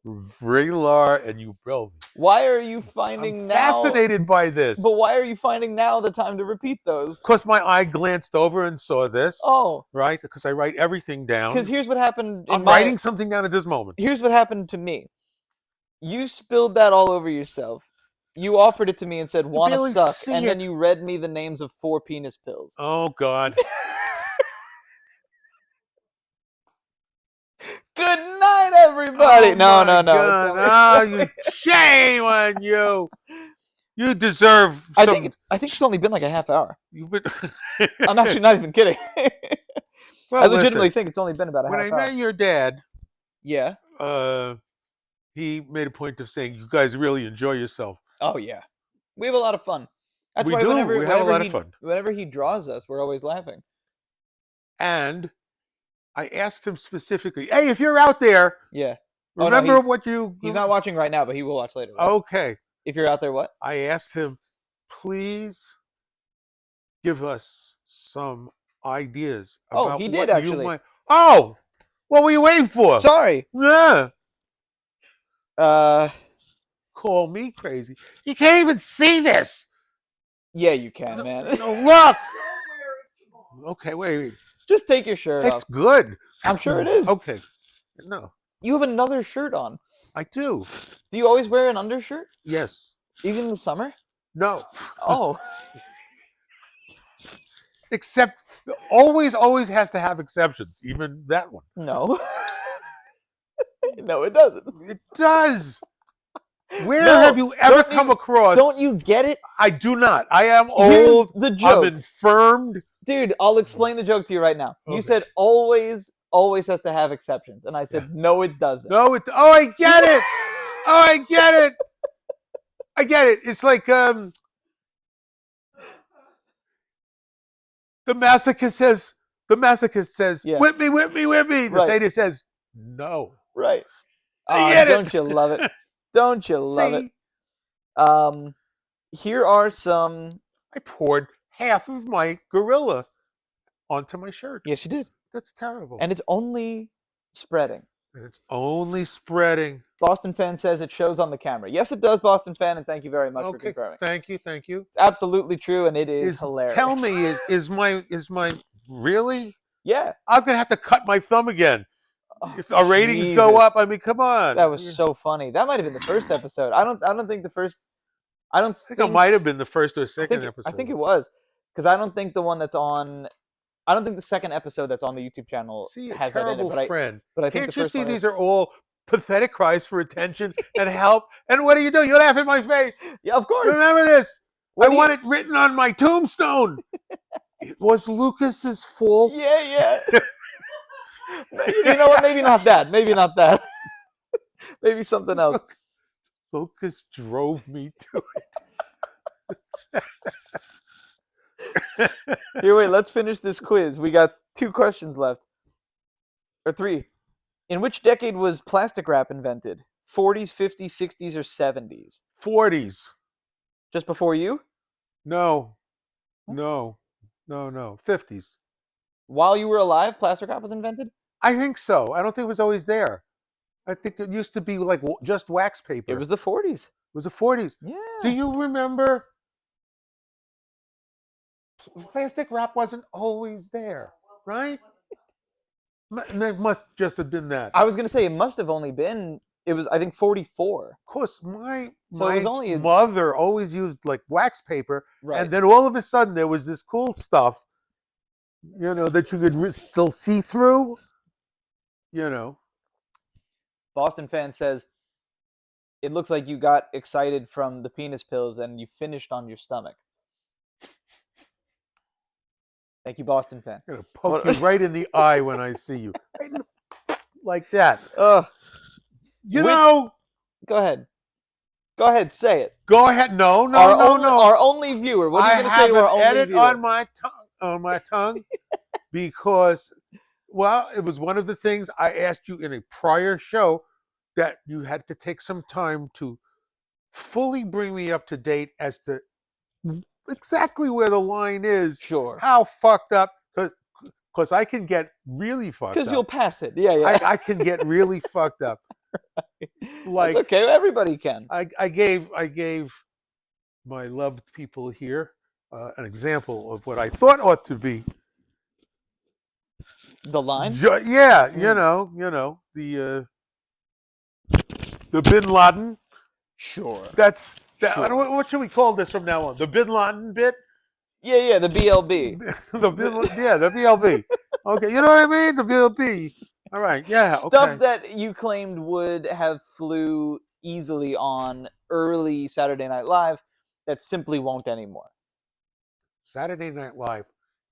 Vraylar, and Ubrelvy. Why are you finding I'm now? Fascinated by this. But why are you finding now the time to repeat those? Because my eye glanced over and saw this. Oh, right. Because I write everything down. because here's what happened. I'm writing something down at this moment. Here's what happened to me. You spilled that all over yourself. You offered it to me and said, "Wanna suck," and then you read me the names of 4 penis pills. Oh God. Good night, everybody. Oh, no. God. Shame on you. You deserve. I think it's only been like a half hour. I'm actually not even kidding. Well, I legitimately think it's only been about a half hour. When I met your dad, yeah, he made a point of saying, "You guys really enjoy yourself." oh yeah, we have a lot of fun. That's We why do. whenever We have a lot of fun. Whenever he draws us, we're always laughing. And I asked him specifically, "Hey, if you're out there, Yeah, remember what you." He's not watching right now, but he will watch later. Right? Okay. If you're out there, what? I asked him, please give us some ideas about he did what actually. you might. Oh, what were you waiting for? Sorry. Yeah. Call me crazy. You can't even see this. Yeah, you can, man. No, look. Okay, wait. Just take your shirt off. It's good. I'm sure it is. Okay. No. You have another shirt on. I do. Do you always wear an undershirt? Yes. Even in the summer? No. Oh. Except always has to have exceptions. Even that one. No. No, it doesn't. It does. Where have you ever come across? Don't you get it? I do not. I am old. Here's the joke. I'm infirmed. Dude, I'll explain the joke to you right now. Okay. You said always has to have exceptions. And I said, no, it doesn't. No, it. Oh, I get it. Oh, I get it. I get it. It's like The masochist says, Yeah. whip me, whip me, whip me. The Right. sadist says, no. Right. I get Don't it. you love it? Don't you love it? See, Here are some. I poured half of my gorilla onto my shirt. Yes, you did. That's terrible. And it's only spreading. And it's only spreading. Boston Fan says it shows on the camera. Yes, it does, Boston Fan, and thank you very much for Okay, confirming. thank you. It's absolutely true, and it is hilarious. Tell me, is my really? Yeah. I'm gonna have to cut my thumb again if our ratings Jesus. go up. I mean, come on. That was so funny. That might have been the first episode. I don't think the first. I think it might have been the first or second episode. I think it was, because I don't think the one that's on. I don't think the second episode that's on the YouTube channel has that in it. But I think Can't the you first see one these are all pathetic cries for attention and help? And what do? You laugh in my face. Yeah, of course. Remember this. I want it written on my tombstone. It was Lucas's fault. Yeah. You know what? Maybe not that. Maybe not that. Maybe something else. Lucas drove me to it. Here, wait. Let's finish this quiz. We got 2 questions left, or 3. In which decade was plastic wrap invented? 40s, 50s, 60s, or 70s? 40s. Just before you? No. 50s. While you were alive, plastic wrap was invented? I think so. I don't think it was always there. I think it used to be like just wax paper. It was the 40s. It was the 40s. Yeah. Do you remember? Plastic wrap wasn't always there, right? It must just have been that. I was going to say it must have only been, it was, I think, 44. Of course, my mother always used like wax paper. Right. And then all of a sudden there was this cool stuff, that you could still see through, Boston Fan says, it looks like you got excited from the penis pills and you finished on your stomach. Thank you, Boston Fan. I'm going to poke you right in the eye when I see you. Like that. Go ahead. Go ahead, say it. Go ahead. No. Our only viewer. What are you going to say to our only edit viewer? on my tongue because, well, it was one of the things I asked you in a prior show that you had to take some time to fully bring me up to date as to exactly where the line is. Sure. How fucked up, because I can get really fucked up. Because you'll pass it. Yeah. I can get really fucked up. Like, that's okay. Everybody can. I gave my loved people here an example of what I thought ought to be the line. The Bin Laden. Sure. Sure. What should we call this from now on? The Bin Laden bit. Yeah. The BLB. the BLB. Okay, you know what I mean? The BLB. All right, yeah. Stuff that you claimed would have flew easily on early Saturday Night Live that simply won't anymore. Saturday Night Live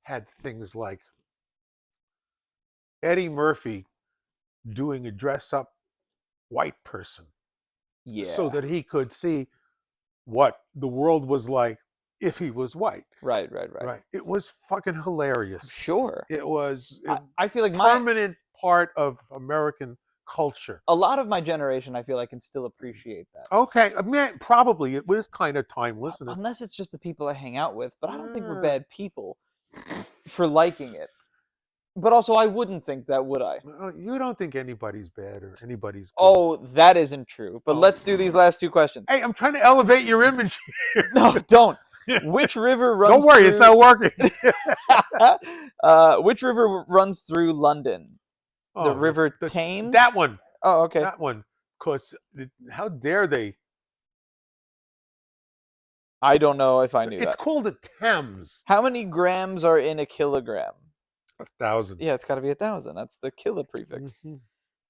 had things like Eddie Murphy doing a dress-up white person. Yeah. So that he could see what the world was like if he was white. Right. It was fucking hilarious. Sure. It was I feel like permanent part of American culture. A lot of my generation, I feel like, can still appreciate that. Okay, I mean, probably it was kind of timeless. Unless it's just the people I hang out with, but I don't think we're bad people for liking it. But also, I wouldn't think that, would I? You don't think anybody's bad or anybody's good. Oh, that isn't true. But let's do these last 2 questions. Hey, I'm trying to elevate your image here. No, don't. Which river runs Don't worry, it's not working. Which river runs through London? Oh, the River Thames? That one. Oh, okay. That one. Because how dare they? I don't know if I knew It's that. called the Thames. How many grams are in a kilogram? 1,000. Yeah, it's got to be 1,000. That's the kilo prefix. Mm-hmm.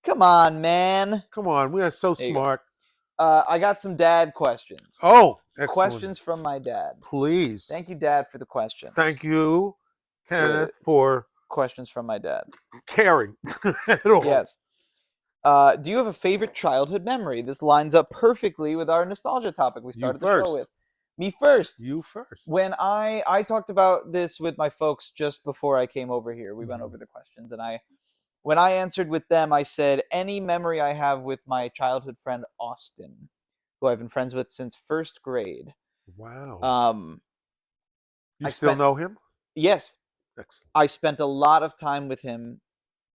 Come on, man. Come on, we are so smart. I got some dad questions. Oh, excellent. Questions from my dad. Please. Thank you, Dad, for the questions. Thank you, Kenneth, for questions from my dad. Caring at all. Yes. Do you have a favorite childhood memory? This lines up perfectly with our nostalgia topic we started the show with. Me first. You first. When I talked about this with my folks just before I came over here. We went Mhm. over the questions, and when I answered with them, I said any memory I have with my childhood friend Austin, who I've been friends with since first grade. Wow. Um, You I still spent know him? yes, Excellent. I spent a lot of time with him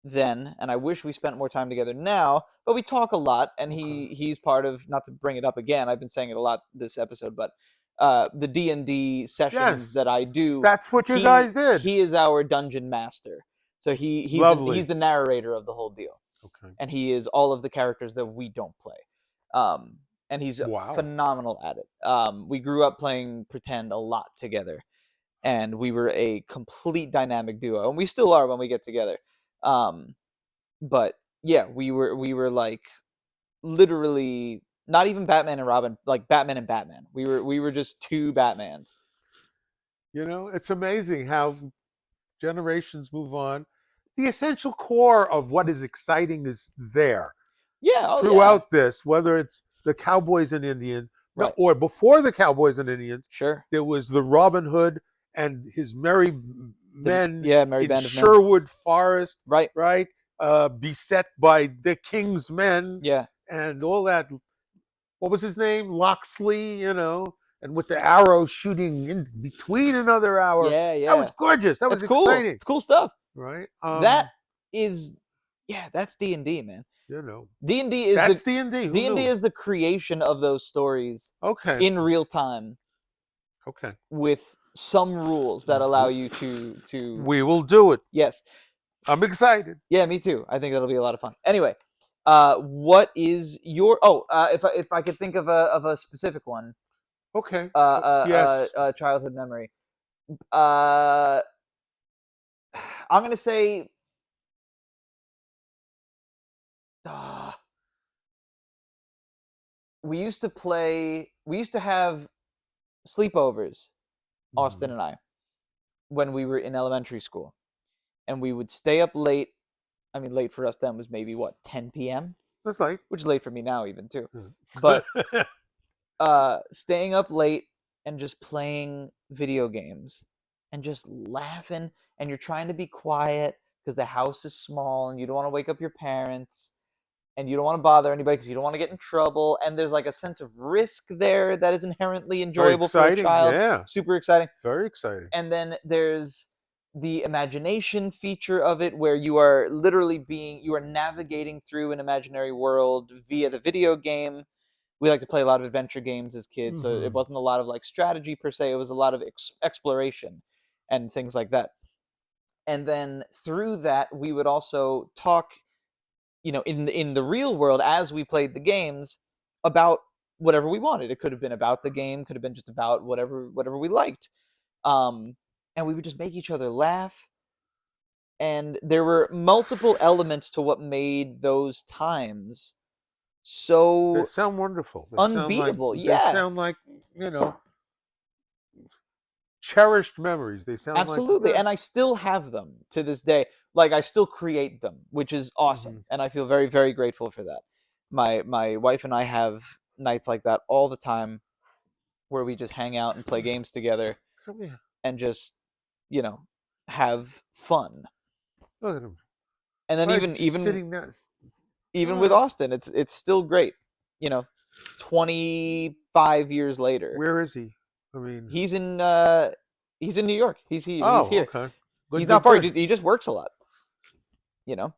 then, and I wish we spent more time together now. But we talk a lot, and Okay. he's part of. Not to bring it up again, I've been saying it a lot this episode, but the D&D sessions Yes. that I do, That's what you guys did. he is our dungeon master. So he's Lovely. the narrator of the whole deal, Okay. and he is all of the characters that we don't play. Um, and he's Wow. phenomenal at it. We grew up playing pretend a lot together, and we were a complete dynamic duo, and we still are when we get together. Um, but yeah, we were like literally not even Batman and Robin, like Batman and Batman. We were just two Batmans. You know, it's amazing how generations move on. The essential core of what is exciting is there Yeah, oh yeah, throughout this, whether it's the Cowboys and Indians, no, right, or before the Cowboys and Indians, sure. there was the Robin Hood and his merry men Merry in Band of Men, Sherwood Forest, right? right? Beset by the King's men Yeah, and all that. What was his name? Loxley, and with the arrow shooting in between another hour. yeah, That was yeah. gorgeous. That was That's cool. exciting, It's cool stuff. right? That is, yeah, that's D&D, man. You know, D&D is that's the D&D. Who D&D knew? is the creation of those stories Okay, in real time okay. with some rules that allow you to We will do it. yes. I'm excited. Yeah, me too. I think that'll be a lot of fun. Anyway, what is your if I could think of a specific one, Okay. Yes. childhood memory. Uh I'm going to say uh, we used to have sleepovers, Austin Mhm. and I, when we were in elementary school, and we would stay up late. I mean, late for us then was maybe what, 10 p.m., That's like. which is late for me now even too. But staying up late and just playing video games and just laughing, and you're trying to be quiet because the house is small and you don't want to wake up your parents and you don't want to bother anybody because you don't want to get in trouble, and there's like a sense of risk there that is inherently Very enjoyable for a exciting. child. Yeah. Super exciting. Very exciting. And then there's the imagination feature of it, where you are literally you are navigating through an imaginary world via the video game. We like to play a lot of adventure games as kids, so it Hmm. wasn't a lot of like strategy per se. It was a lot of exploration and things like that. And then through that, we would also talk, in the real world as we played the games, about whatever we wanted. It could have been about the game, could have been just about whatever we liked. Um, and we would just make each other laugh. And there were multiple elements to what made those times They so sound wonderful. They sound like unbeatable. they Yeah, sound like you know cherished memories. They sound like absolutely. And I still have them to this day. Like, I still create them, which is Mhm. awesome. And I feel very, very grateful for that. My wife and I have nights like that all the time, where we just hang out and play games together Come here. and just, you know, have fun. Look at him. And then Why is he even just even sitting there? even All with right. Austin, it's still great. You know, 25 years later, Where is he? I mean, he's in New York. He's oh, here. okay. He's Good, not good, far. good. He just works a lot, you know.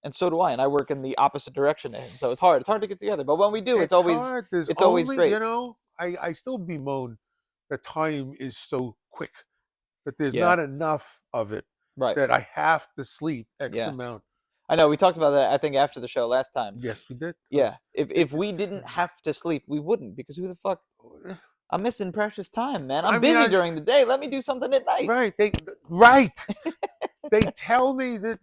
And so do I. And I work in the opposite direction to him, so it's hard. It's hard to get together. But when we do, It's hard. There's it's always only, great. I still bemoan that time is so quick, that there's Yeah, not enough of it, right. that I have to sleep X Yeah, amount. I know. We talked about that, I think, after the show last time. Yes, we did. Yeah, It, if we didn't have to sleep, we wouldn't, because who the fuck? eh, I'm missing precious time, man. I I'm mean, busy during the day. Let me do something at night. right. Right. They tell me that,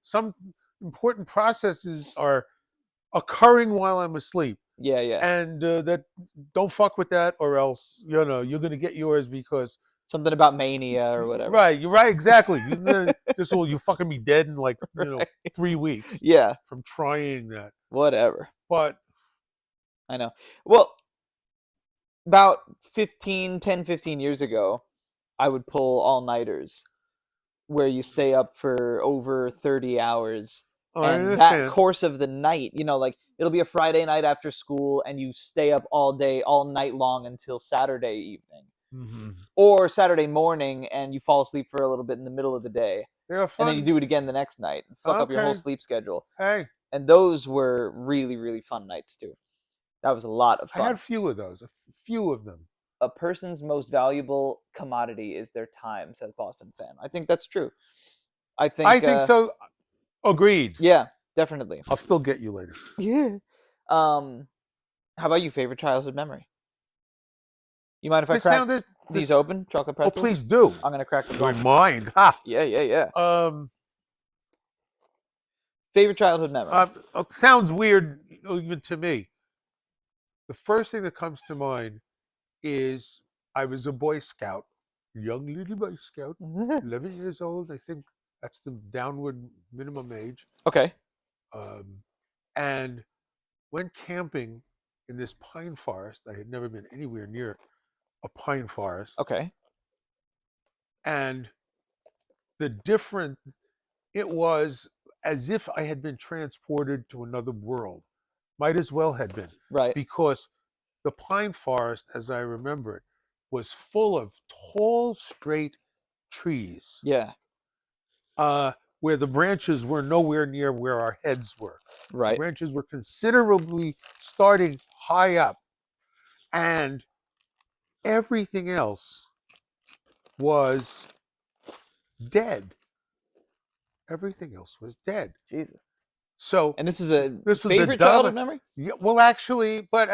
some important processes are occurring while I'm asleep. Yeah, yeah. And that don't fuck with that, or else you're gonna get yours because Something about mania or whatever. right, you're right, exactly. You fucking be dead in like Right. 3 weeks Yeah, from trying that. whatever. But I know. Well, about 15 years ago, I would pull all-nighters where you stay up for over 30 hours. Oh, I And that understand. course of the night, like it'll be a Friday night after school and you stay up all day, all night long until Saturday evening. Mm-hmm. Or Saturday morning and you fall asleep for a little bit in the middle of the day. They're And then you fun. do it again the next night and fuck up your whole Okay. sleep schedule. Hey, And those were really, really fun nights too. That was a lot of I had fun. a few of those. A few of them. A person's most valuable commodity is their time, says Boston fan. I think that's true. I think so. Agreed. yeah, definitely. I'll still get you later. Yeah. How about you? Favorite childhood memory? You mind if I This crack sounded. these This, open? Chocolate oh, pretzels? please do. I'm gonna crack them My open. mind. Ha. Yeah. Favorite childhood memory? Sounds weird even to me. The first thing that comes to mind is I was a Boy Scout, young little Boy Scout, 11 years old. I think that's the downward minimum age. Okay. And went camping in this pine forest. I had never been anywhere near a pine forest. Okay. And the different, it was as if I had been transported to another world. Might as well have been. Right. Because the pine forest, as I remember it, was full of tall, straight trees. Yeah. Where the branches were nowhere near where our heads were. Right. The branches were considerably starting high up. And everything else was dead. Everything else was dead. Jesus. So And this is a this was favorite childhood memory? Yeah, well, actually, but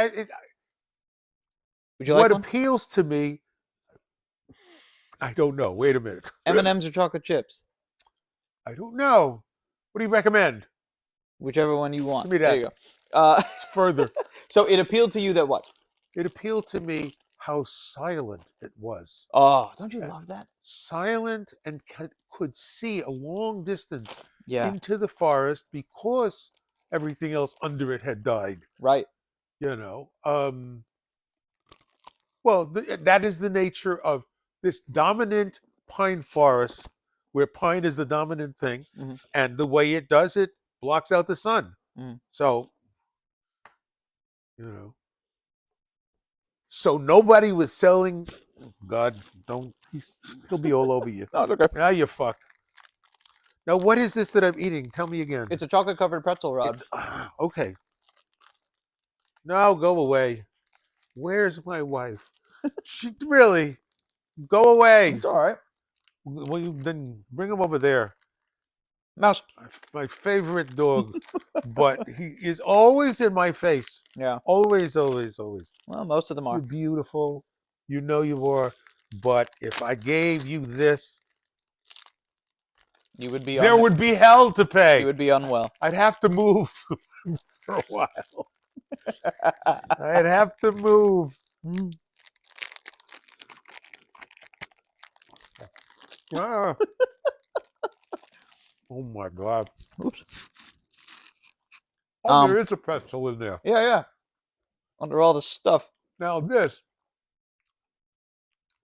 Would you what like one? appeals to me, I don't know. Wait a minute. M&M's or chocolate chips? I don't know. What do you recommend? Whichever one you want. Give me There that. you go. It's further. So it appealed to you that what? It appealed to me how silent it was. Oh, don't you love that? Silent and could see a long distance Yeah. into the forest because everything else under it had died. Right. You know. Well, that is the nature of this dominant pine forest, where pine is the dominant thing, Mhm. and the way it does it blocks out the sun. Mm. So, you know. So nobody was selling. God, don't. He'll be all over you. Oh, it's okay. Now you're fucked. Now, what is this that I'm eating? Tell me again. It's a chocolate covered pretzel, Rod. Okay. Now go away. Where's my wife? She really go away. It's all right. Well, you then bring him over there. Mouse. My favorite dog, but he is always in my face. Yeah. Always, always, always. Well, most of them You're are. beautiful. You know you are. But if I gave you this, You would be there would be hell to pay. You would be unwell. I'd have to move for a while. I'd have to move. Ah. Oh my God. Oops. Oh, there is a pretzel in there. Yeah. Under all the stuff. Now this,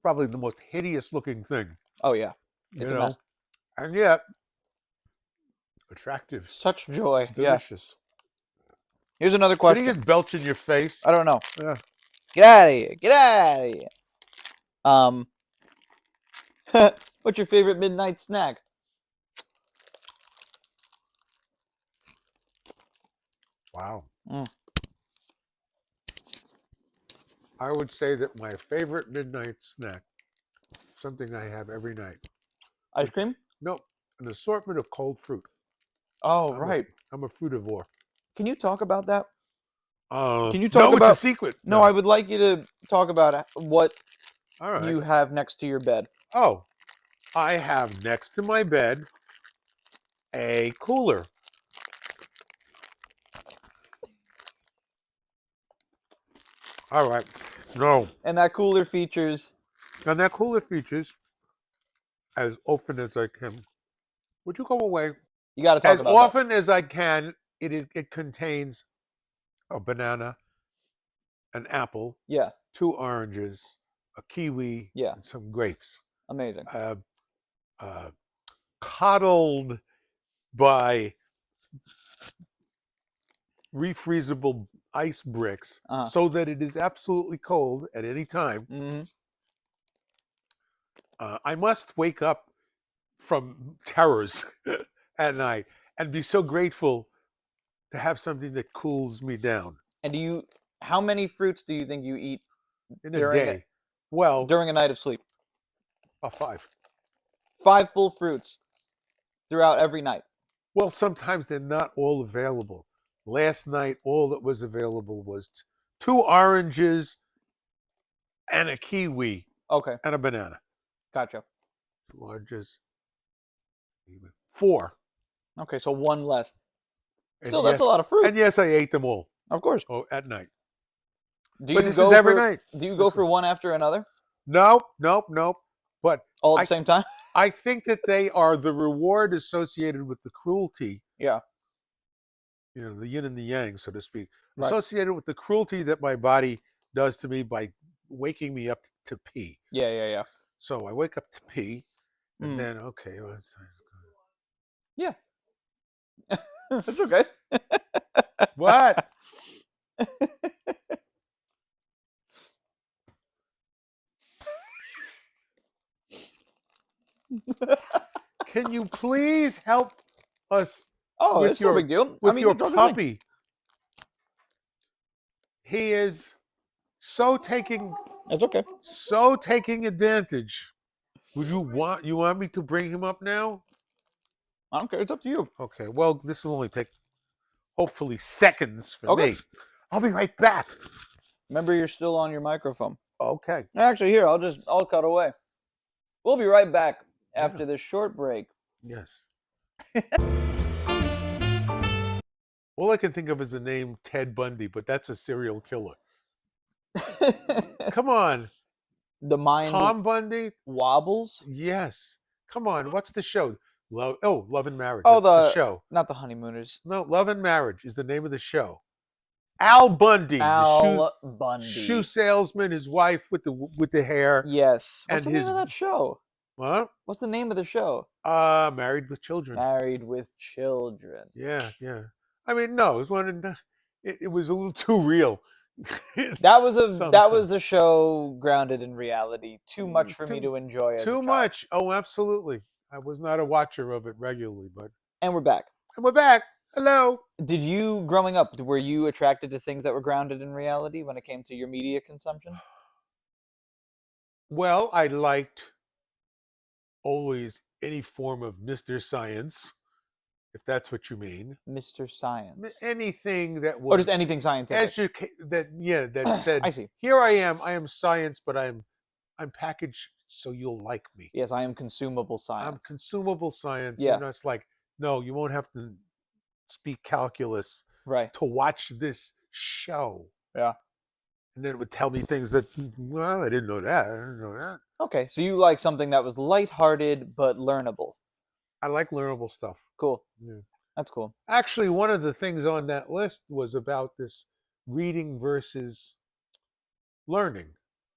probably the most hideous looking thing. Oh yeah. It's a mess. And yet attractive. Such joy. Delicious. Yeah. Here's another Did question. he just belch in your face? I don't know. Yeah. Get out of here. Get out of here. What's your favorite midnight snack? Wow. Mm. I would say that my favorite midnight snack, something I have every night. Ice cream? No, an assortment of cold fruit. Oh, right. I'm a fruitivore. Can you talk about that? Can you No, talk it's about? a secret. No, I would like you to talk about what All right. you have next to your bed. Oh, I have next to my bed a cooler. All right. No. And that cooler features. And that cooler features, as often as I can. Would you go away? You got to talk As about often as I can, it contains a banana, an apple, that. Yeah. 2 oranges, a kiwi, Yeah. and some grapes. Amazing. Uh, Coddled by refreezable ice bricks so that it is absolutely cold at any time. Mm-hmm. I must wake up from terrors at night and be so grateful to have something that cools me down And how many fruits do you think you eat in a during day. Well, a night of sleep? a 5. 5 full fruits throughout every night. Well, sometimes they're not all available. Last night, all that was available was 2 oranges and a kiwi Okay, and a banana. gotcha. 2 oranges, 4. Okay, so one less. And Still, that's a yes, lot of fruit. and yes, I ate them all. Of course. At night. Do But you this is go every for night. Do you go for one after another Nope. But all at I the same time? I think that they are the reward associated with the cruelty, Yeah. the yin and the yang, so to speak, Right. associated with the cruelty that my body does to me by waking me up to pee. Yeah. So I wake up to pee, and Mm. then okay, well, Yeah. It's okay. what? Can you please help us Oh, with it's no your big deal. I with mean, your you drug the thing. puppy? He is so taking It's okay. advantage. You want me to bring him up now? I don't care. It's up to you. Okay, well, this will only take hopefully seconds for Okay. me. I'll be right back. Remember, you're still on your microphone. Okay. Actually, here, I'll cut away. We'll be right back after this short break. Yes. All I can think of is the name Ted Bundy, but that's a serial killer. Come on. The mind Tom Bundy? wobbles. Yes. Come on. What's the show? Love and Marriage. Oh, That's the show. not the honeymooners. No, Love and Marriage is the name of the show. Al Bundy, Al the Bundy. shoe salesman, his wife with the hair. Yes. What's And the name of that show? What? What's the name of the show? Married with Children. Married with Children. Yeah. I mean, no, it was a little too real. That was a show grounded in reality. Too much for me to enjoy as a Too child. much. Oh, absolutely. I was not a watcher of it regularly, but. And we're back. Hello. Did you, growing up, were you attracted to things that were grounded in reality when it came to your media consumption? Well, I liked always any form of Mr. Science, if that's what you mean. Mr. Science. Anything that was. Or just anything scientific. That said. I see. Here I am science, but I'm packaged so you'll like me. Yes, I am consumable science. I'm consumable science. Yeah. And it's like, no, you won't have to speak calculus to watch this show. Yeah. And then it would tell me things that, well, I didn't know that. Okay, so you like something that was lighthearted but learnable. I like learnable stuff. Cool. Yeah. That's cool. Actually, one of the things on that list was about this reading versus learning.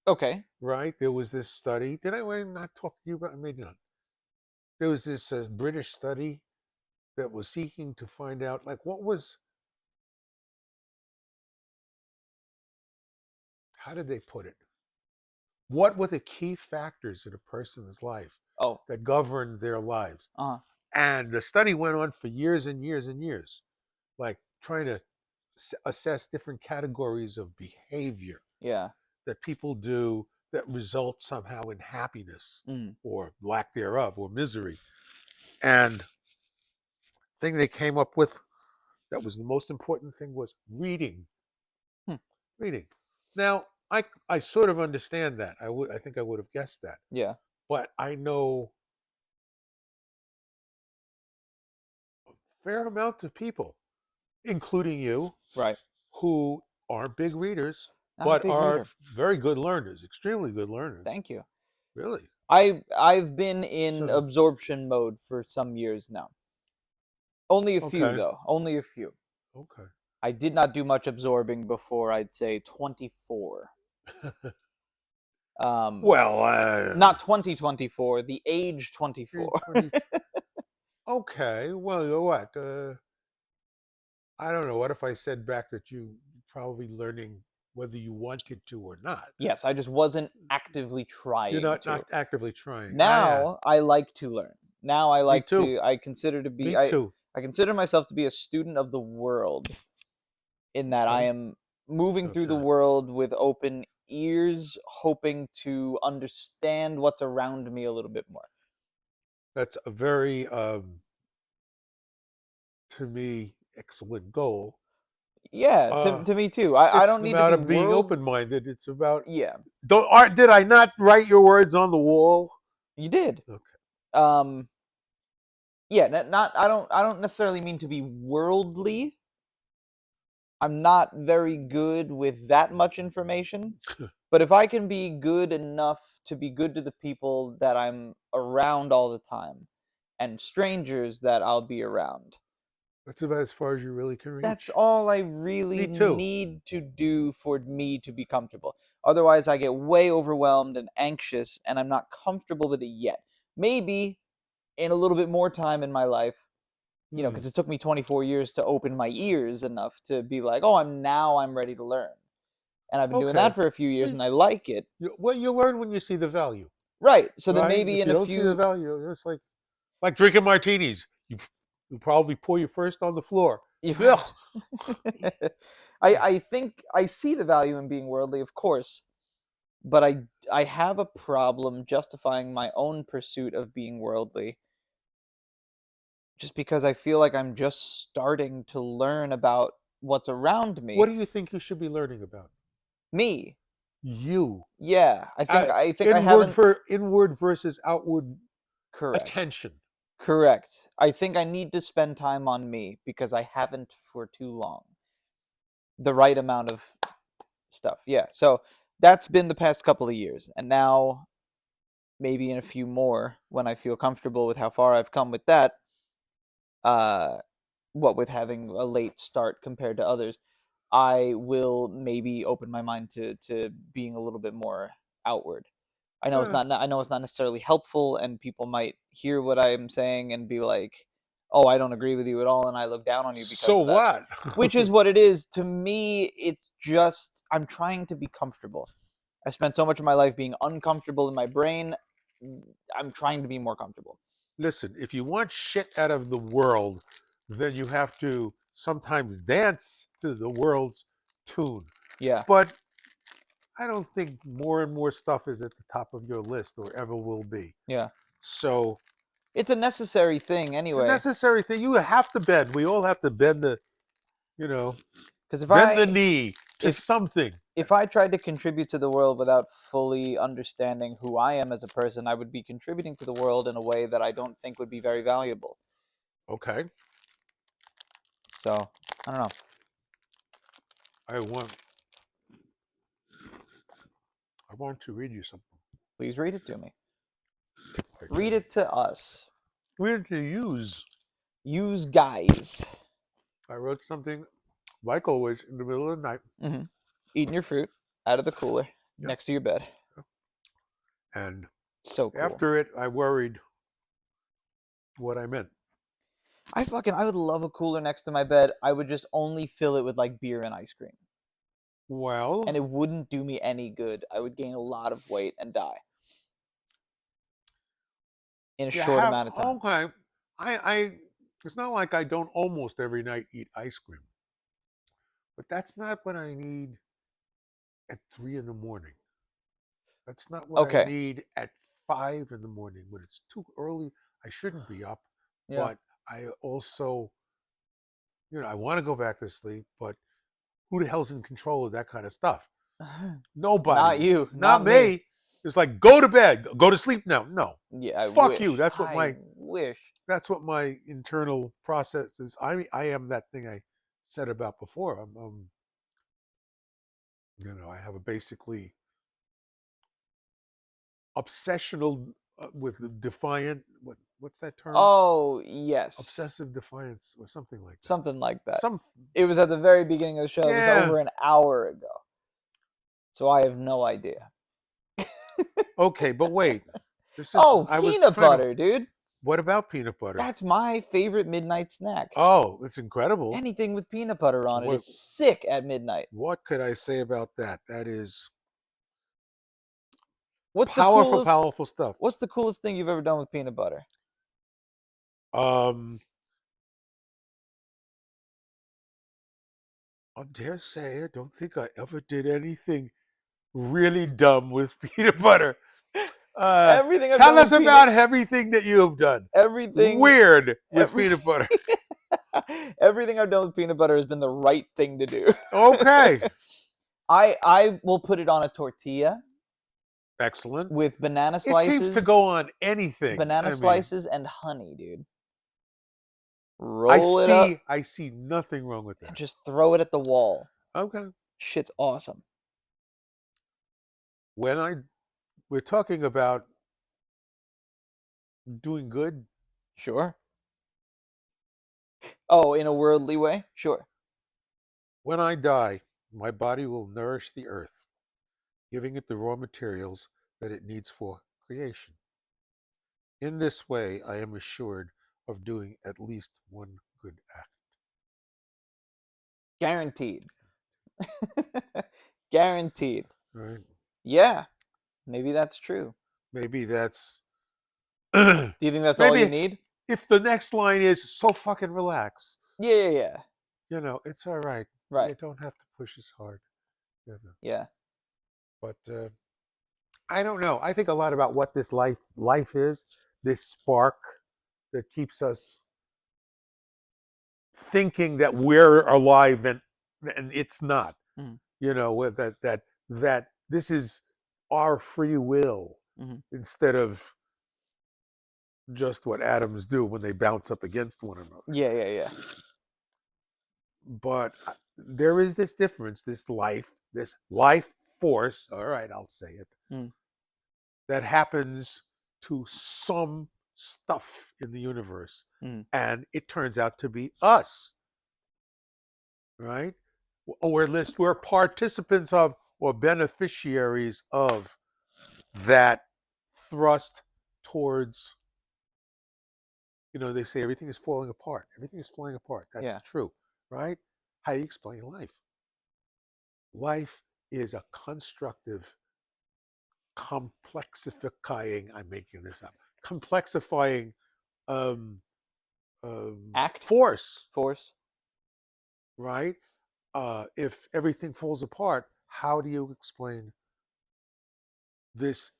Okay. Right? There was this study. Did I not talk to you about? Maybe not. There was this British study that was seeking to find out, like, how did they put it? What were the key factors in a person's life that governed their lives? And the study went on for years and years and years, like trying to assess different categories of behavior that people do that result somehow in happiness or lack thereof or misery. And the thing they came up with that was the most important thing was reading. Reading. Now, I sort of understand that. I think I would have guessed that. Yeah. But I know a fair amount of people, including you, who aren't big readers, but are very good learners, extremely good learners. Thank you. Really? I've been in absorption mode for some years now. Only a few, though. Only a few. Okay. I did not do much absorbing before, I'd say, 24. Well, Not 2024, the age 24. 20. Okay. Well, you know what? I don't know. What if I said back that you probably learning whether you wanted to or not? Yes, I just wasn't actively You're trying not to. actively trying. Yeah. Now I like to learn. Now I Me like too. to. I consider to be. Me too. I consider myself to be a student of the world. In that I Okay. am moving through the Okay. world with open ears, hoping to understand what's around me a little bit more. That's a very, to me, excellent goal. Yeah, Uh, to me too. I it's don't need to about be being world. open-minded. It's about Yeah, don't art. Did I not write your words on the wall? you did. Okay. Um, yeah, not. I don't necessarily mean to be worldly. I'm not very good with that much information. But if I can be good enough to be good to the people that I'm around all the time and strangers that I'll be around, That's about as far as you really can that's reach. all I really Me too. need to do for me to be comfortable. Otherwise, I get way overwhelmed and anxious, and I'm not comfortable with it yet. Maybe in a little bit more time in my life, Hmm. because it took me 24 years to open my ears enough to be like, oh, I'm ready to learn. And I've been doing Okay. that for a few years, Well, and I like it. well, you learn when you see the value, Right. So then right? maybe If in you a don't see the few. value, it's like drinking martinis. You probably pour your first on the floor. Ugh. I think I see the value in being worldly, of course, but I have a problem justifying my own pursuit of being worldly just because I feel like I'm just starting to learn about what's around What me. do you think you should be learning about? Me. You. Yeah, I think I Inward haven't. for inward versus outward Correct. attention. Correct. I think I need to spend time on me because I haven't for too long. The right amount of stuff. Yeah. So that's been the past couple of years. And now maybe in a few more when I feel comfortable with how far I've come with that, uh what with having a late start compared to others, I will maybe open my mind to being a little bit more outward. Uh, I know it's not necessarily helpful and people might hear what I'm saying and be like, "Oh, I don't agree with you at all and I look down on you because so of that." what? Which is what it is. To me, it's just I'm trying to be comfortable. I spent so much of my life being uncomfortable in my brain. I'm trying to be more comfortable. Listen, if you want shit out of the world, then you have to sometimes dance to the world's tune. Yeah. But I don't think more and more stuff is at the top of your list or ever will be. Yeah. So It's a necessary thing it's a anyway. necessary thing. You have to bend. We all have to bend you know, Because bend the knee to if something. if I tried to contribute to the world without fully understanding who I am as a person, I would be contributing to the world in a way that I don't think would be very valuable. Okay. So I don't know. I want I want to read you something. Please read it to me. I Read can it to us. read to use. Use guys. I wrote something like always in the middle of the night. Eating your fruit out of the cooler Yeah. next to your bed. And So cool. after it, I worried what I meant. I would love a cooler next to my bed. I would just only fill it with like beer and ice cream. And Well, it wouldn't do me any good. I would gain a lot of weight and die in a you short have amount of time. okay. I it's not like I don't almost every night eat ice cream, but that's not what I need at 3 in the morning. That's not what I Okay. need at 5 in the morning when it's too early. I shouldn't be up, Yeah. but I also, I want to go back to sleep, but who the hell's in control of that kind of stuff? Nobody Not is. you, Not not me. me. It's like go to bed, go to sleep now. No, Yeah, I fuck you. wish. I wish. That's what my internal process is. I am that thing I said about before. I have a basically obsessional with defiant. What's that term? Oh, yes. Obsessive defiance or something like that. Something like that. Some It was at the very beginning of the show. It was yeah. over an hour ago. So I have no idea. Okay, but wait. Oh, I was peanut trying to. butter, dude. What about peanut butter? That's my favorite midnight snack. Oh, it's incredible. Anything with peanut butter on it What is sick at midnight. what could I say about that? That is What's the powerful, coolest powerful stuff. What's the coolest thing you've ever done with peanut butter? Um, I dare say I don't think I ever did anything really dumb with peanut butter. Everything I've Tell done us with peanut about everything that you have done. everything Weird with every peanut butter. everything I've done with peanut butter has been the right thing to do. Okay. I will put it on a tortilla Excellent. with banana It seems to slices, go on anything. banana I mean, slices and honey, dude. Roll it up I see nothing wrong with and that. just throw it at the wall. Okay. Shit's awesome. When we're talking about doing good, Sure. Oh, in a worldly way? Sure. when I die, my body will nourish the earth, giving it the raw materials that it needs for creation. In this way, I am assured of doing at least one good act. Guaranteed. Guaranteed. Right? Yeah, maybe that's true. Maybe that's Do you think that's all you maybe need? if the next line is so fucking relax, Yeah. it's all right. Right. You don't have to push as hard. You know. Yeah. But I don't know. I think a lot about what this life is, this spark that keeps us thinking that we're alive and it's not. Mhm. That this is our free will Mhm. instead of just what atoms do when they bounce up against one another. Yeah. But there is this difference, this life force. All right, I'll say it. Mm. That happens to some stuff in the universe, Mm. and it turns out to be us, right? Or at least we're participants of or beneficiaries of that thrust towards, they say everything is falling apart. Everything is falling apart. That's Yeah. true, right? How do you explain life? Life is a constructive, complexifying, I'm making this up, complexifying um, Act. force, Force. right? If everything falls apart, how do you explain this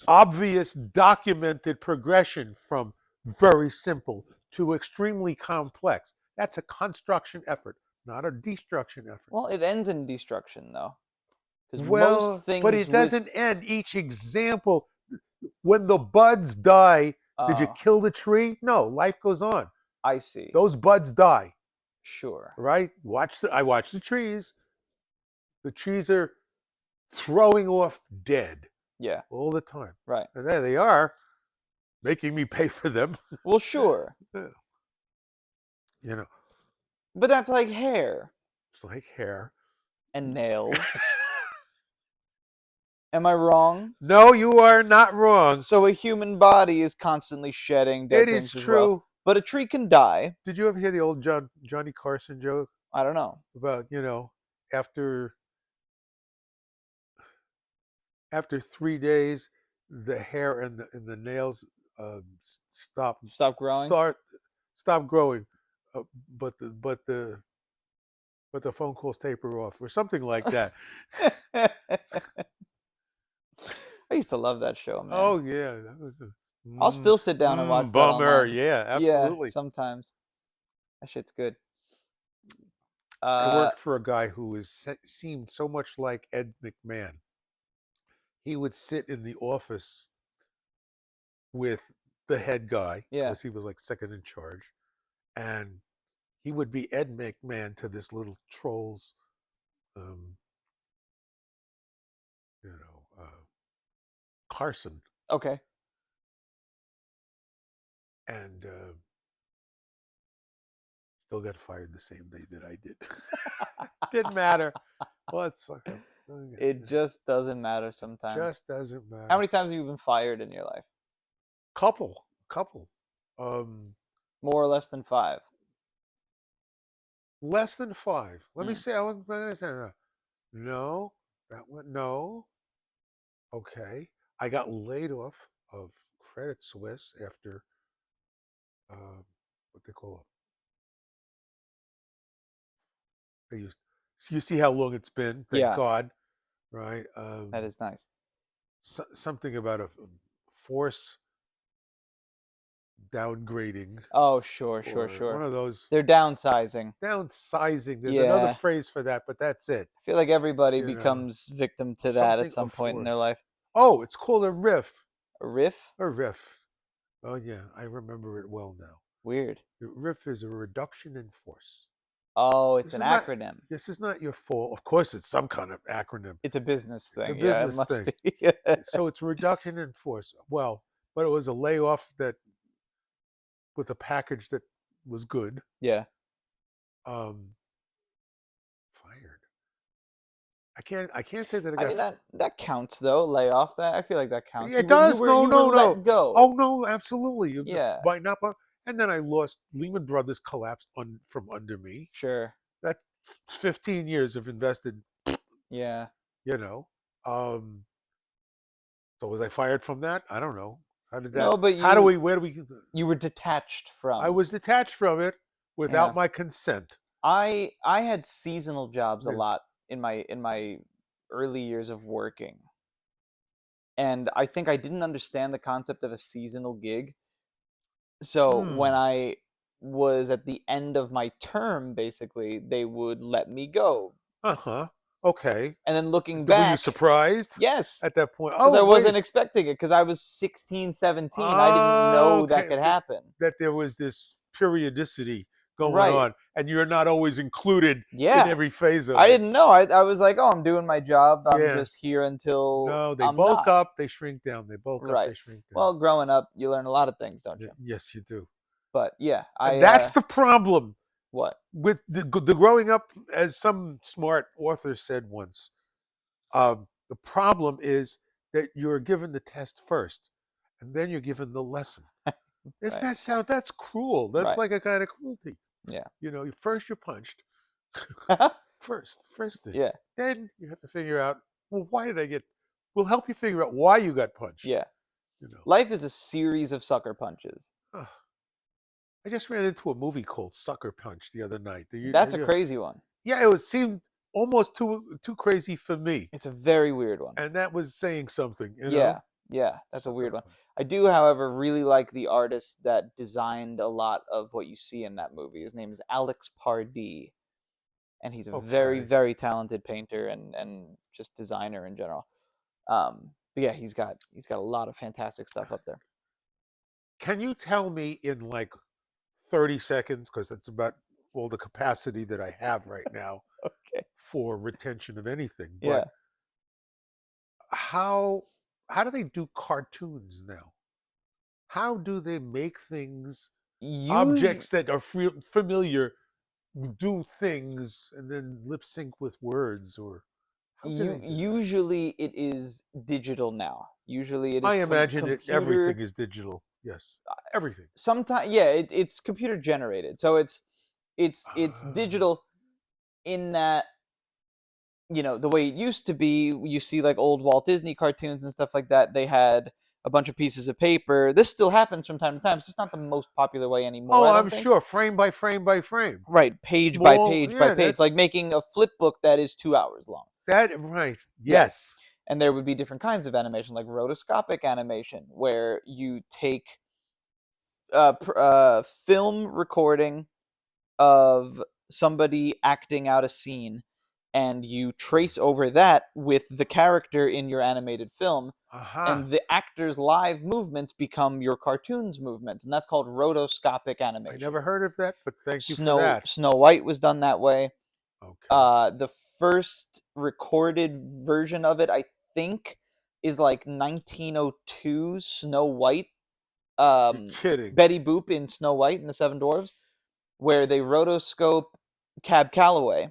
obvious documented progression from very simple to extremely complex? That's a construction effort, not a destruction effort. Well, it ends in destruction though, because most Well, but things it with doesn't end each example. When the buds die, did you uh, kill the tree? No, life goes on. I see. Those buds die, Sure. right? I watch the trees. The trees are throwing off dead Yeah. all the time. Right. And there they are, making me pay for them. Well, sure. you know, But that's like hair it's like hair. and nails. Am I wrong? No, you are not wrong. So a human body is constantly shedding dead It is things as well. true. But a tree can die. Did you ever hear the old Johnny Carson joke I don't know. about, after 3 days, the hair and the nails stop Stop growing. start stop growing, uh, but the phone calls taper off or something like that. I used to love that show, man. Oh yeah, that was I'll still sit down and watch that bummer. online. Yeah, Yeah, absolutely. sometimes. That shit's good. I Uh, worked for a guy who seemed so much like Ed McMahon. He would sit in the office with the head guy yeah. because he was like second in charge, and he would be Ed McMahon to this little troll's, um, Carson, Okay. and still got fired the same day that I did. Didn't matter. Well, it's okay. It just doesn't matter sometimes. just doesn't How matter. many times have you been fired in your life? Couple. Um, More or less than 5? Less than 5. Let me Hmm. say. No, that one. No. Okay. I got laid off of Credit Suisse after what they call it. They used. So you see how long it's been. Thank Yeah, God. Right. that is nice. Something about a force downgrading Oh, sure, sure, or one sure. of those They're downsizing. downsizing. There's another Yeah. phrase for that, but that's it. I feel like everybody You know, becomes victim to that at something some of point in their force. life. Oh, it's called a riff. A riff? A riff. Oh yeah, I remember it well now. Weird. The riff is a reduction in force. Oh, it's This an is not. acronym. This is not your fault. Of course, it's some kind of acronym. It's a business It's a thing. Yeah, it business must thing. be. So it's reduction in force. Well, but it was a layoff that with a package that was good. Yeah. Um, Fired. I can't say that I I got. mean that counts though. Layoff. That I feel like that counts. It does. No, You were no, no. let go. Oh no, absolutely. Yeah. By not. And then I lost. Lehman Brothers collapsed from under me. Sure. That's 15 years of invested. Yeah. You know. Um, so was I fired from that? I don't know. How did that? No, but How do we? Where do we? you were detached I from. was detached from it without Yeah. my consent. I had seasonal jobs a There's. lot in my early years of working. And I think I didn't understand the concept of a seasonal gig. So when Hmm. I was at the end of my term, basically, they would let me go. Uh huh. Okay. And then looking Were you back, surprised yes, at that point? because Oh I wait. wasn't expecting it because I was 16, 17. I didn't Oh, know that okay. could happen. That there was this periodicity going Right. on, and you're not always included in Yeah. every phase of I it. didn't know. I was like, oh, I'm doing my job. I'm Yeah. just here until No, they I'm bulk not. up, they shrink down. They bulk up, Right. they shrink down. Well, growing up, you learn a lot of things, don't you? Yes, you do. But yeah, And that's the problem what? with the growing up, as some smart author said once. The problem is that you're given the test first, and then you're given the lesson. Does Right. that sound? That's cruel. That's Right. like a kind of cruelty. Yeah. First you're punched. First thing. Yeah. Then you have to figure out, well, why did I get? We'll help you figure out why you got punched. Yeah. You know. Life is a series of sucker punches. Ugh. I just ran into a movie called Sucker Punch the other night. That's a crazy one. Yeah, it seemed almost too crazy for me, It's a very weird one. and that was saying something. Yeah. Yeah. That's a weird Sucker one. Punch. I do, however, really like the artist that designed a lot of what you see in that movie. His name is Alex Pardee. And he's a very, Okay. very talented painter and just designer in general. But yeah, he's got a lot of fantastic stuff up there. Can you tell me in like 30 seconds, because that's about all the capacity that I have right now Okay. for retention of anything, Yeah. but how how do they do cartoons now? How do they make things, Usually, objects that are familiar, do things and then lip sync with words, or how do they do that? usually it is digital now. Usually it is I imagine it. computer. Everything is digital. Yes, everything. Sometimes, yeah, it's computer generated. So it's Ah, digital in that the way it used to be, you see like old Walt Disney cartoons and stuff like that, they had a bunch of pieces of paper. This still happens from time to time. It's just not the most popular way anymore, oh, I I'm don't think. sure. Frame by frame by frame. Right, page by Small. page by Yeah, page, that's like making a flip book that is 2 hours long. that. Right. Yeah. Yes. And there would be different kinds of animation, like rotoscopic animation, where you take film recording of somebody acting out a scene and you trace over that with the character in your animated film, Aha. and the actor's live movements become your cartoon's movements, and that's called rotoscopic I animation. never heard of that, but thank you for that. Snow White was done that way. Okay. The first recorded version of it, I think, is like 1902 Snow White. You're kidding. Betty Boop in Snow White and the Seven Dwarfs, where they rotoscope Cab Calloway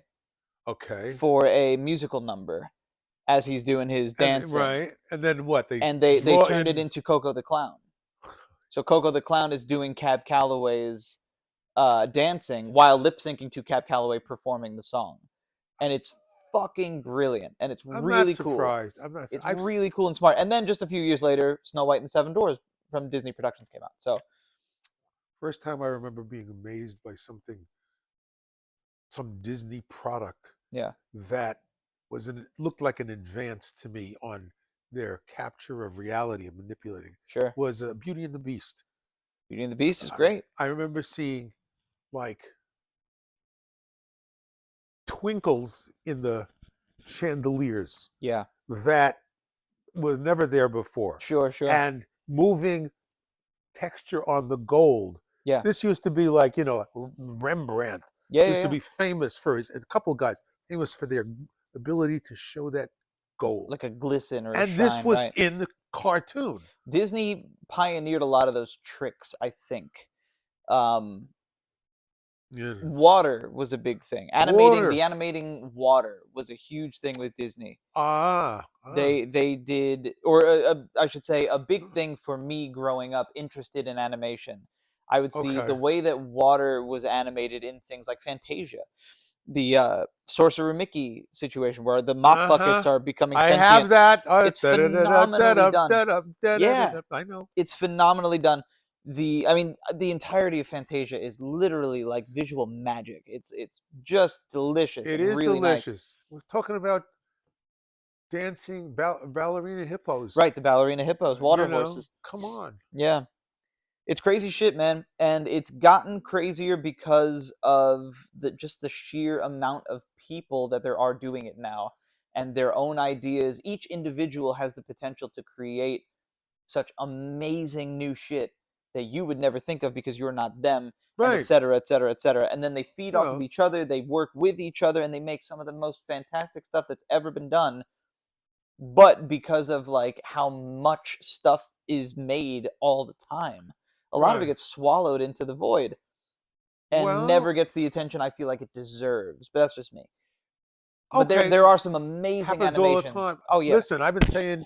Okay. for a musical number, as he's doing his And dancing. right, and then what? They And they draw turned it in. into Coco the Clown. So Coco the Clown is doing Cab Calloway's dancing while lip syncing to Cab Calloway performing the song, and it's fucking brilliant, and it's I'm not really cool. surprised. I'm not. It's I've really cool and smart. And then just a few years later, Snow White and the Seven Dwarfs from Disney Productions came out. So first time I remember being amazed by something, some Disney product yeah, that looked like an advance to me on their capture of reality and manipulating sure. was Beauty and the Beast. Beauty and the Beast is I, great. I remember seeing like twinkles in the chandeliers Yeah, that was never there before, sure, sure. and moving texture on the gold. Yeah, This used to be like, Rembrandt yeah, yeah, used to yeah. be famous for his, and a couple of guys famous for their ability to show that gold. Like a glisten or a And this shine, was right? in the cartoon. Disney pioneered a lot of those tricks, I think. Um, Yeah. Water was a big thing. Water. Animating water was a huge thing with Disney. Ah. They did, or I should say, a big thing for me growing up, interested in animation. I would see the Okay. way that water was animated in things like Fantasia, the Sorcerer Mickey situation where the mop buckets Uh-huh. are becoming I have sentient. that. It's phenomenally done. Yeah, I know. it's phenomenally done. The entirety of Fantasia is literally like visual magic. It's just delicious It and is really nice. delicious. We're talking about dancing ballerina hippos. Right, the ballerina hippos, water horses. Come on. Yeah, it's crazy shit, man, and it's gotten crazier because of the sheer amount of people that there are doing it now, and their own ideas. Each individual has the potential to create such amazing new shit that you would never think of because you're not them, and et Right. cetera, et cetera, et cetera. And then they feed off of Well, each other, they work with each other, and they make some of the most fantastic stuff that's ever been done. But because of like how much stuff is made all the time, a lot of it right. gets swallowed into the void and never Well, gets the attention I feel like it deserves. But that's just me. But there okay. there are some amazing Happens all the animations. time. Oh yeah. Listen, I've been saying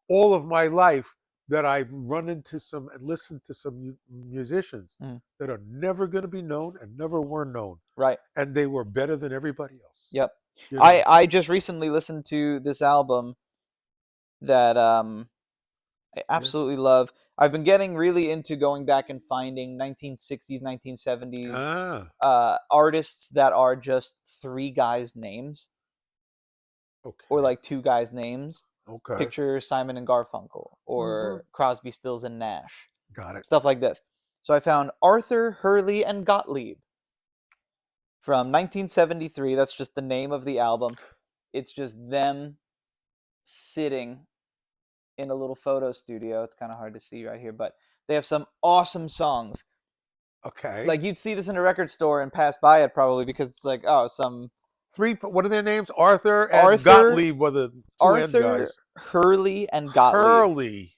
all of my life that I've run into some and listened to some musicians Mm, that are never going to be known and never were known, right. and they were better than everybody else. Yep. You I know. I just recently listened to this album that I Yeah. absolutely love. I've been getting really into going back and finding 1960s, 1970s Ah. artists that are just three guys' names or Okay. like two guys' names. Okay. Picture Simon and Garfunkel Mm-hmm. or Crosby, Stills and Nash, Got it. stuff like this. So I found Arthur, Hurley, and Gottlieb from 1973. That's just the name of the album. It's just them sitting in a little photo studio. It's kind of hard to see right here, but they have some awesome songs. Okay. Like you'd see this in a record store and pass by it probably because it's like, oh, some Three. What are their names? Arthur and Arthur, Gottlieb were the two end Arthur, guys. Hurley, and Gottlieb. Hurley.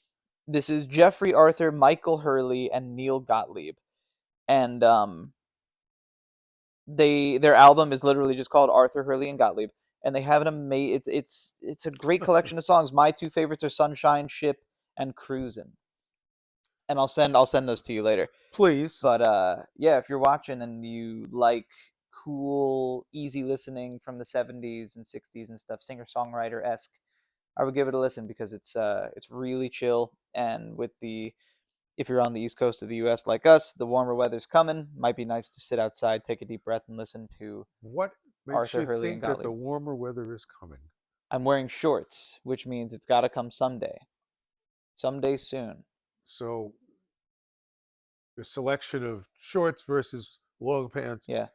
This is Jeffrey Arthur, Michael Hurley, and Neil Gottlieb. And their album is literally just called Arthur, Hurley, and Gottlieb. And they have an amazing. It's a great collection of songs. My two favorites are Sunshine Ship and Cruisin'. And I'll send those to you later. Please. But yeah, if you're watching and you like cool, easy listening from the 70s and 60s and stuff, singer-songwriter esque, I would give it a listen because it's really chill. And if you're on the east coast of the U.S. like us, the warmer weather's coming. Might be nice to sit outside, take a deep breath, and listen to What makes Arthur, you Hurley, and think that the Gottlieb. warmer weather is coming? I'm wearing shorts, which means it's got to come someday soon. So the selection of shorts versus long pants Yeah.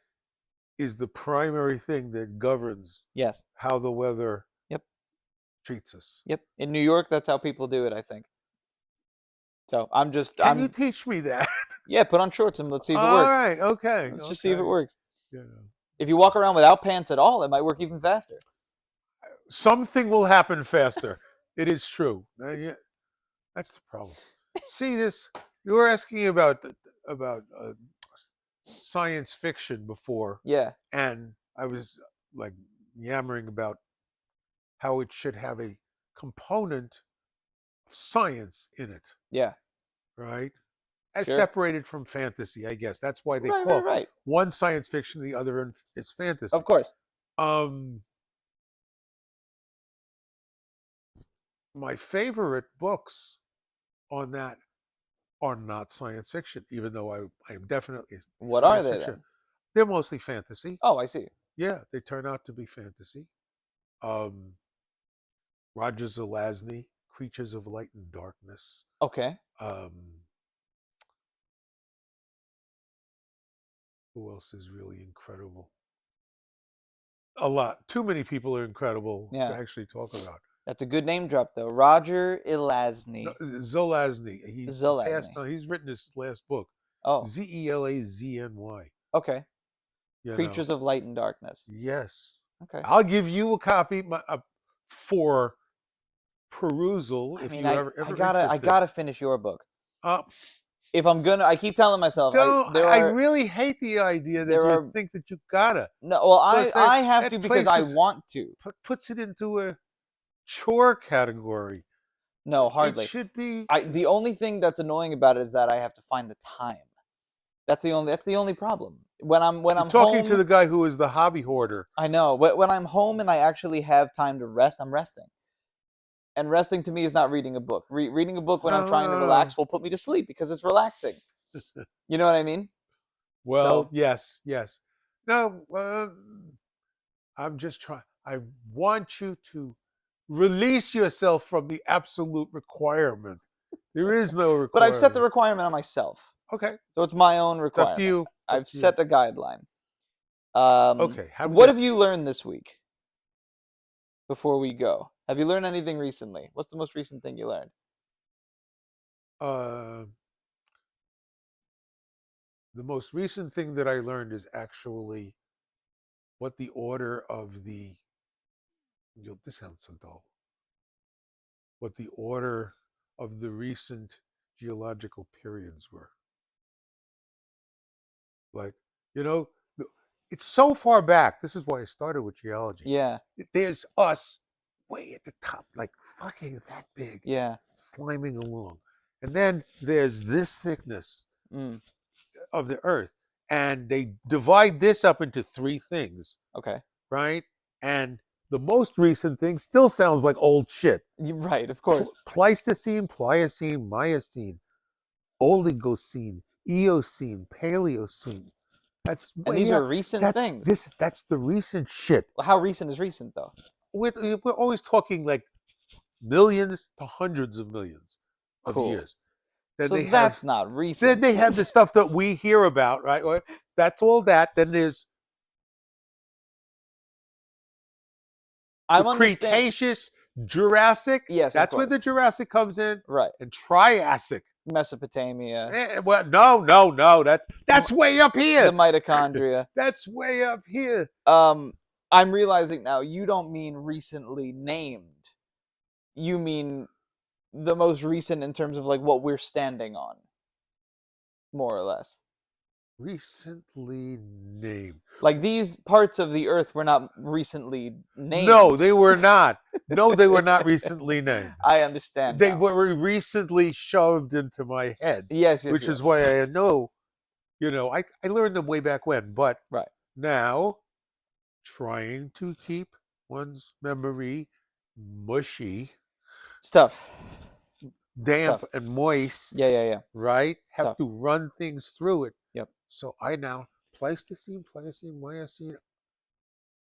is the primary thing that governs Yes. how the weather Yep. treats us. Yep. In New York, that's how people do it, I think. So Can you teach me that? yeah, put on shorts and let's see if it All works. right. Okay. Let's just see if it Okay. works. Yeah. If you walk around without pants at all, it might work even faster. Something will happen faster. It is true. Yeah, that's the problem. See this? You were asking about science fiction before, Yeah. and I was like yammering about how it should have a component of science in it, Yeah. right? As Sure. separated from fantasy, I guess. That's why they Right, right, call right. one science fiction, the other is fantasy. Of course. Um, my favorite books on that are not science fiction, even though I am definitely a What are science they fiction. then? They're mostly fantasy. Oh, I see. Yeah, they turn out to be fantasy. Um, Roger Zelazny, Creatures of Light and Darkness. Okay. Um, who else is really incredible? A lot. Too many people are incredible to Yeah. actually talk about. That's a good name drop, though. Roger No, Elazny. Zelazny. He's passed Zelazny. on. He's written his last book. Oh, Zelazny. okay. You know. Creatures of Light and Darkness. Yes. Okay. I'll give you a copy for perusal I if mean, you I, ever I ever gotta I interested. gotta finish your book. Uh, If I'm gonna, I keep telling myself, don't there I are really hate the idea that there you are think that you gotta. no. Well, Plus I have to that because I places want to. puts it into a chore category. No, It hardly. should be. The only thing that's annoying about it is that I have to find the time. That's the only problem. When You're I'm talking to home, the guy who is the hobby hoarder. I know. When I'm home and I actually have time to rest, I'm resting. And resting to me is not reading a book. Reading a book when I'm No, trying to no, relax will put me to sleep because it's relaxing. no. You know what I mean? Well, So, yes, yes. No, I'm just trying. I want you to release yourself from the absolute requirement. There is no but I've set the requirement. requirement on myself. Okay, So it's my own it's up to requirement. you. It's up I've to you. set a guideline. Okay, how do we What get? have you learned this week before we go? Have you learned anything recently? What's the most recent thing you learned? Uh, the most recent thing that I learned is actually what the order of the. This sounds so dull. What the order of the recent geological periods were. Like, you know, it's so far back. This is why I started with geology. Yeah, There's us way at the top, like fucking that big, yeah. sliming along. And then there's this thickness Mm, of the earth. And they divide this up into three things, okay. right? And the most recent thing still sounds like old shit. Right, of course. Pleistocene, Pliocene, Miocene, Oligocene, Eocene, Paleocene. That's And these way are up. recent That's things. this. That's the recent shit. Well, how recent is recent, though? We're always talking like millions to hundreds of millions of Cool. years. Then So they have that's not then recent. they have the stuff that we hear about, right? That's all that. Then there's the I'm understand. Cretaceous, Jurassic. Yes, of That's where the course. Jurassic comes in, Right. and Triassic. Mesopotamia, Well, no. the That's way up the here. mitochondria. That's way up here. Um, I'm realizing now you don't mean recently named. You mean the most recent in terms of like what we're standing on, more or less. Recently named. Like these parts of the earth were not recently No, named. they were not. No, they were not recently named. I understand They now. were recently shoved into my head, Yes, yes, which is yes. why I know, I learned them way back when, but Right. now trying to keep one's memory mushy, Stuff. damp, Stuff. and moist, Yeah, yeah, yeah. right? Have Stuff. to run things through it. Yep. So I now Pleistocene, Pliocene, Miocene,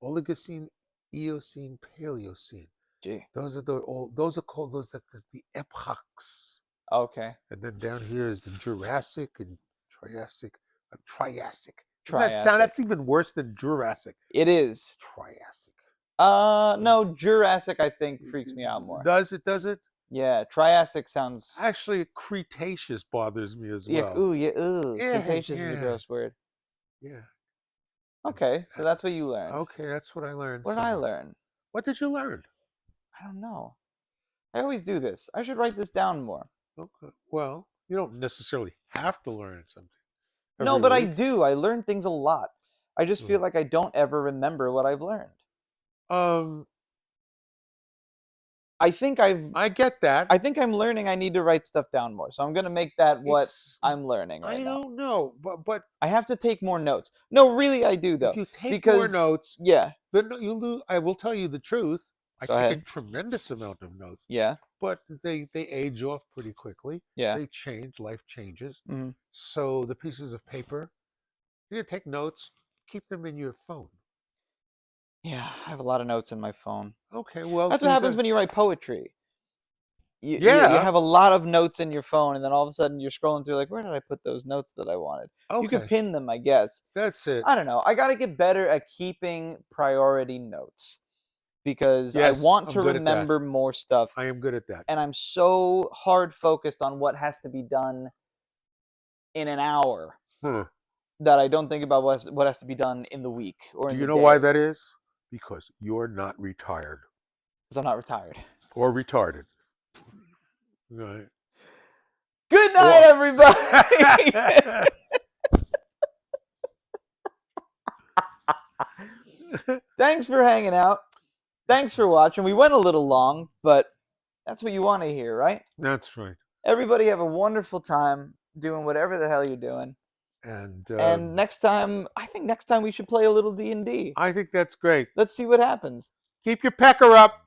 Oligocene, Eocene, Paleocene. Gee. Those are those are called the epochs. Okay. And then down here is the Jurassic and Triassic. Triassic. Does that sound? Triassic. That's even worse than Jurassic. It is. Triassic. No, Jurassic I think freaks me out more. Does it? Does it? Yeah, Triassic sounds. Actually, Cretaceous bothers me as Yeah. well. Ooh, yeah. Ooh. Yeah, Cretaceous is a yeah, gross word. yeah. Okay, so that's what you learned. Okay, that's what I learned. What did I learn? What did you learn? I don't know. I always do this. I should write this down more. Okay. Well, you don't necessarily have to learn something No, every but I week. do. I learn things a lot. I just feel like I don't ever remember what I've learned. Um, I think I get that. I think I'm learning I need to write stuff down more. So I'm going to make that what I'm learning right I now. don't know, but I have to take more notes. No, really I do though. if you take more because notes, yeah, then you lose. I will tell you the truth. I Go take a ahead. tremendous amount of notes, Yeah. but they age off pretty quickly. Yeah. They change. Life changes. hmm So the pieces of paper, you take notes, keep them in your phone. Yeah, I have a lot of notes in my phone. Okay, well, That's what happens when you write poetry. You yeah. have a lot of notes in your phone, and then all of a sudden you're scrolling through like, where did I put those notes that I wanted? You can Okay, pin them, I guess. that's it. I don't know. I got to get better at keeping priority notes because I Yes, want I'm to good at that. remember more stuff, I am good at that. and I'm so hard focused on what has to be done in an hour Huh. that I don't think about what has to be done in the week or Do in you the know why day that is? Because you're not retired because I'm not retired. or retarded. Right. Good night, everybody. Thanks for hanging out. Thanks for watching. We went a little long, but that's what you want to hear, right? That's right. Everybody have a wonderful time doing whatever the hell you're doing. And And next time, I think next time we should play a little D&D. I think that's great. Let's see what happens. Keep your pecker up.